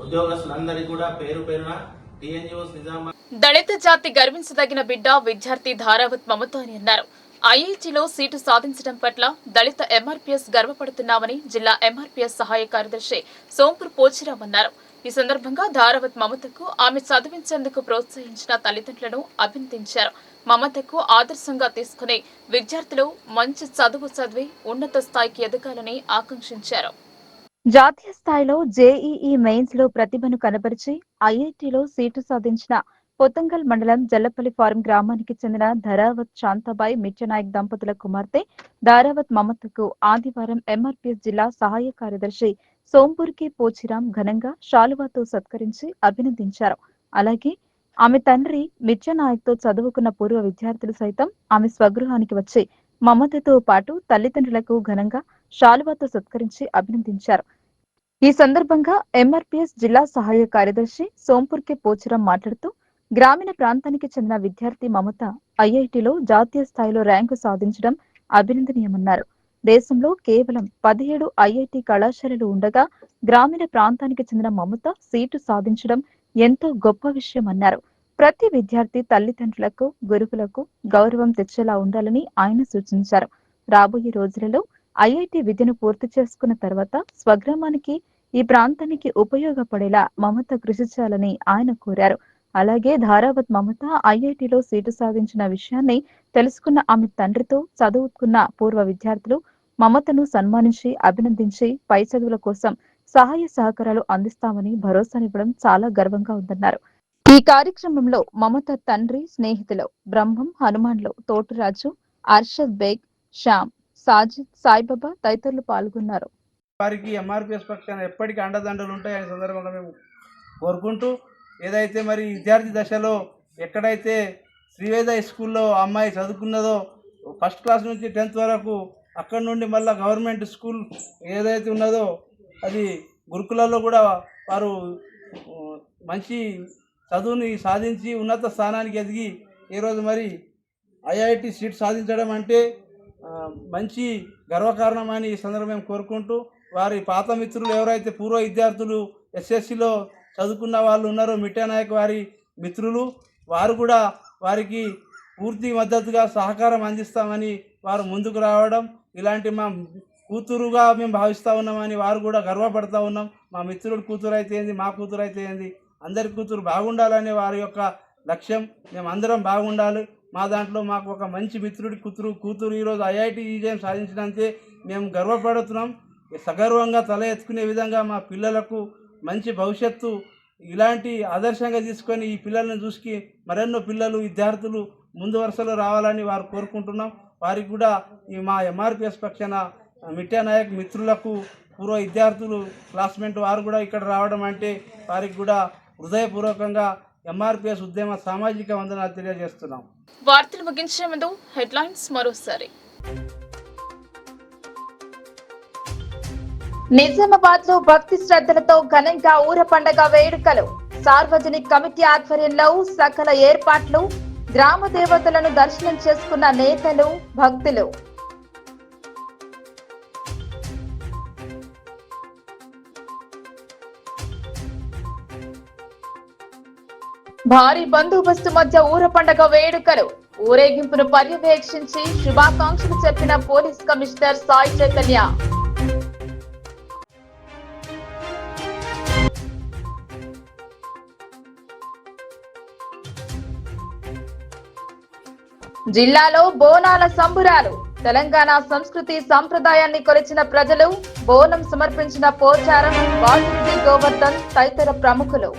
ఉద్యోగస్తులందరికీ కూడా పేరు పేరున టీఎన్జీఓస్ నిజామాబాద్. దళిత జాతి గర్వించదగిన బిడ్డ విద్యార్థి ధారావత్ మమత అని అన్నారు. ఐఐటీలో సీటు సాధించడం పట్ల దళిత ఎంఆర్పీఎస్ గర్వపడుతున్నామని జిల్లా ఎంఆర్పీఎస్ సహాయ కార్యదర్శి సోంపూర్ పోచిరామ్ అన్నారు. ఈ సందర్భంగా ధారావత్ మమతకు ఆమె చదివించేందుకు ప్రోత్సహించిన తల్లిదండ్రులను అభినందించారు. మమతకు ఆదర్శంగా తీసుకునే విద్యార్థులు మంచి చదువు చదివి ఉన్నత స్థాయికి ఎదగాలని ఆకాంక్షించారు. జాతీయ స్థాయిలో జేఈఈ మెయిన్స్ లో ప్రతిభను కనబరిచి ఐఐటీలో సీటు సాధించిన పొతంగల్ మండలం జల్లపల్లి ఫారం గ్రామానికి చెందిన ధారావత్ శాంతాబాయి మిర్చనాయక్ దంపతుల కుమార్తె ధారావత్ మమతకు ఆదివారం ఎంఆర్పీఎస్ జిల్లా సహాయ కార్యదర్శి సోంపూర్కి పోచిరామ్ ఘనంగా శాలువాతో సత్కరించి అభినందించారు. అలాగే ఆమె తండ్రి మిర్చనాయక్తో చదువుకున్న పూర్వ విద్యార్థులు సైతం ఆమె స్వగృహానికి వచ్చి మమతతో పాటు తల్లిదండ్రులకు ఘనంగా శాలువాతో సత్కరించి అభినందించారు. ఈ సందర్భంగా ఎంఆర్పీఎస్ జిల్లా సహాయ కార్యదర్శి సోంపూర్కి పోచిరామ్ మాట్లాడుతూ గ్రామీణ ప్రాంతానికి చెందిన విద్యార్థి మమత ఐఐటీలో జాతీయ స్థాయిలో ర్యాంకు సాధించడం అభినందనీయమన్నారు. దేశంలో కేవలం 17 ఐఐటీ కళాశాలలు ఉండగా గ్రామీణ ప్రాంతానికి చెందిన మమత సీటు సాధించడం ఎంతో గొప్ప విషయమన్నారు. ప్రతి విద్యార్థి తల్లిదండ్రులకు, గురువులకు గౌరవం తెచ్చేలా ఉండాలని ఆయన సూచించారు. రాబోయే రోజులలో ఐఐటీ విద్యను పూర్తి చేసుకున్న తర్వాత స్వగ్రామానికి, ఈ ప్రాంతానికి ఉపయోగపడేలా మమత కృషి చేయాలని ఆయన కోరారు. అలాగే ధారావత్ మమత ఐఐటీలో సీటు సాధించిన విషయాన్ని తెలుసుకున్న ఆమె తండ్రితో చదువుకున్న పూర్వ విద్యార్థులు మమతను సన్మానించి అభినందించి పై చదువుల కోసం సహాయ సహకారాలు అందిస్తామని భరోసానివ్వడం చాలా గర్వంగా ఉందన్నారు. ఈ కార్యక్రమంలో మమత తండ్రి, స్నేహితులు బ్రహ్మం, హనుమాన్లు, తోటరాజు, అర్షద్ బేగ్, శ్యామ్, సాజిద్, సాయిబాబా తదితరులు పాల్గొన్నారు. వారికి ఎంఆర్పీఎస్ పక్షాన ఎప్పటికీ అండదండలు ఉంటాయనే సందర్భంగా మేము కోరుకుంటూ, ఏదైతే మరి విద్యార్థి దశలో ఎక్కడైతే శ్రీవేద స్కూల్లో అమ్మాయి చదువుకున్నదో ఫస్ట్ క్లాస్ నుంచి 10th వరకు, అక్కడి నుండి మళ్ళీ గవర్నమెంట్ స్కూల్ ఏదైతే ఉన్నదో అది గురుకులలో కూడా వారు మంచి చదువుని సాధించి ఉన్నత స్థానానికి ఎదిగి ఈరోజు మరి ఐఐటి సీట్ సాధించడం అంటే మంచి గర్వకారణమని ఈ సందర్భం కోరుకుంటూ, వారి పాత మిత్రులు ఎవరైతే పూర్వ విద్యార్థులు ఎస్ఎస్సిలో చదువుకున్న వాళ్ళు ఉన్నారో మిట్టానాయక్ వారి మిత్రులు, వారు కూడా వారికి పూర్తి మద్దతుగా సహకారం అందిస్తామని వారు ముందుకు రావడం, ఇలాంటి మా కూతురుగా మేము భావిస్తూ ఉన్నామని వారు కూడా గర్వపడతా ఉన్నాం. మా మిత్రుడు కూతురు అయితే ఏంది, మా కూతురు అయితే ఏంది, అందరి కూతురు బాగుండాలనే వారి యొక్క లక్ష్యం. మేము అందరం బాగుండాలి. మా దాంట్లో మాకు ఒక మంచి మిత్రుడి కూతురు ఈరోజు ఐఐటి విజయం సాధించినంతే మేము గర్వపడుతున్నాం. సగర్వంగా తల ఎత్తుకునే విధంగా మా పిల్లలకు మంచి భవిష్యత్తు ఇలాంటి ఆదర్శంగా తీసుకొని ఈ పిల్లల్ని చూసి మరెన్నో పిల్లలు విద్యార్థులు ముందు వరుసలో రావాలని వారు కోరుకుంటున్నాం. వారికి కూడా ఈ మా ఎంఆర్పిఎస్ పక్షాన మిట్టా నాయక్ మిత్రులకు పూర్వ విద్యార్థులు క్లాస్మేట్ వారు కూడా ఇక్కడ రావడం అంటే వారికి కూడా హృదయపూర్వకంగా ఎంఆర్పిఎస్ ఉద్యమ సామాజిక వందనాలు తెలియజేస్తున్నాం. వార్తలు ముగించే ముందు హెడ్లైన్స్ మరోసారి. నిజామాబాద్ లో భక్తి శ్రద్ధలతో ఘనంగా ఊర పండగ వేడుకలు. సార్వజనిక కమిటీ ఆధ్వర్యంలో సకల ఏర్పాట్లు. గ్రామ దేవతలను దర్శనం చేసుకున్న నేతలు, భక్తులు. భారీ బందోబస్తు మధ్య ఊర పండగ వేడుకలు. ఊరేగింపును పర్యవేక్షించి శుభాకాంక్షలు చెప్పిన పోలీస్ కమిషనర్ సాయి చైతన్య. జిల్లాలో బోనాల సంబురాలు. తెలంగాణ సంస్కృతి సంప్రదాయాన్ని కొలిచిన ప్రజలు. బోనం సమర్పించిన పోచారం, వాసిరెడ్డి గోవర్ధన్ తదితర ప్రముఖులు.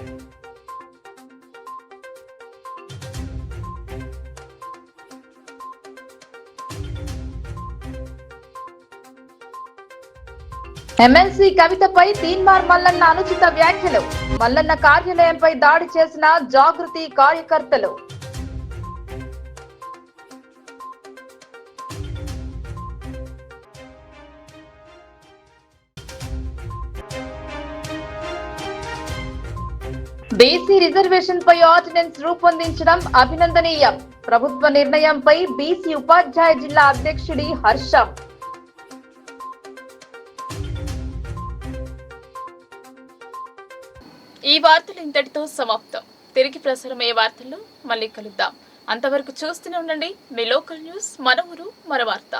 ఎమ్మెల్సీ కవితపై తీన్మార్ మల్లన్న అనుచిత వ్యాఖ్యలు. మల్లన్న కార్యాలయంపై దాడి చేసిన జాగృతి కార్యకర్తలు. బీసీ రిజర్వేషన్ పై ఆర్డినెన్స్ రూపొందించడం అభినందనీయం. ప్రభుత్వ నిర్ణయంపై బీసీ ఉపాధ్యాయ జిల్లా అధ్యక్షుడి హర్షం. ఈ వార్తలు ఇంతటితో సమాప్తం. తిరిగి ప్రసారమయ్యే వార్తల్లో మళ్ళీ కలుద్దాం. అంతవరకు చూస్తూనే ఉండండి మీ లోకల్ న్యూస్. మన ఊరు మన వార్త.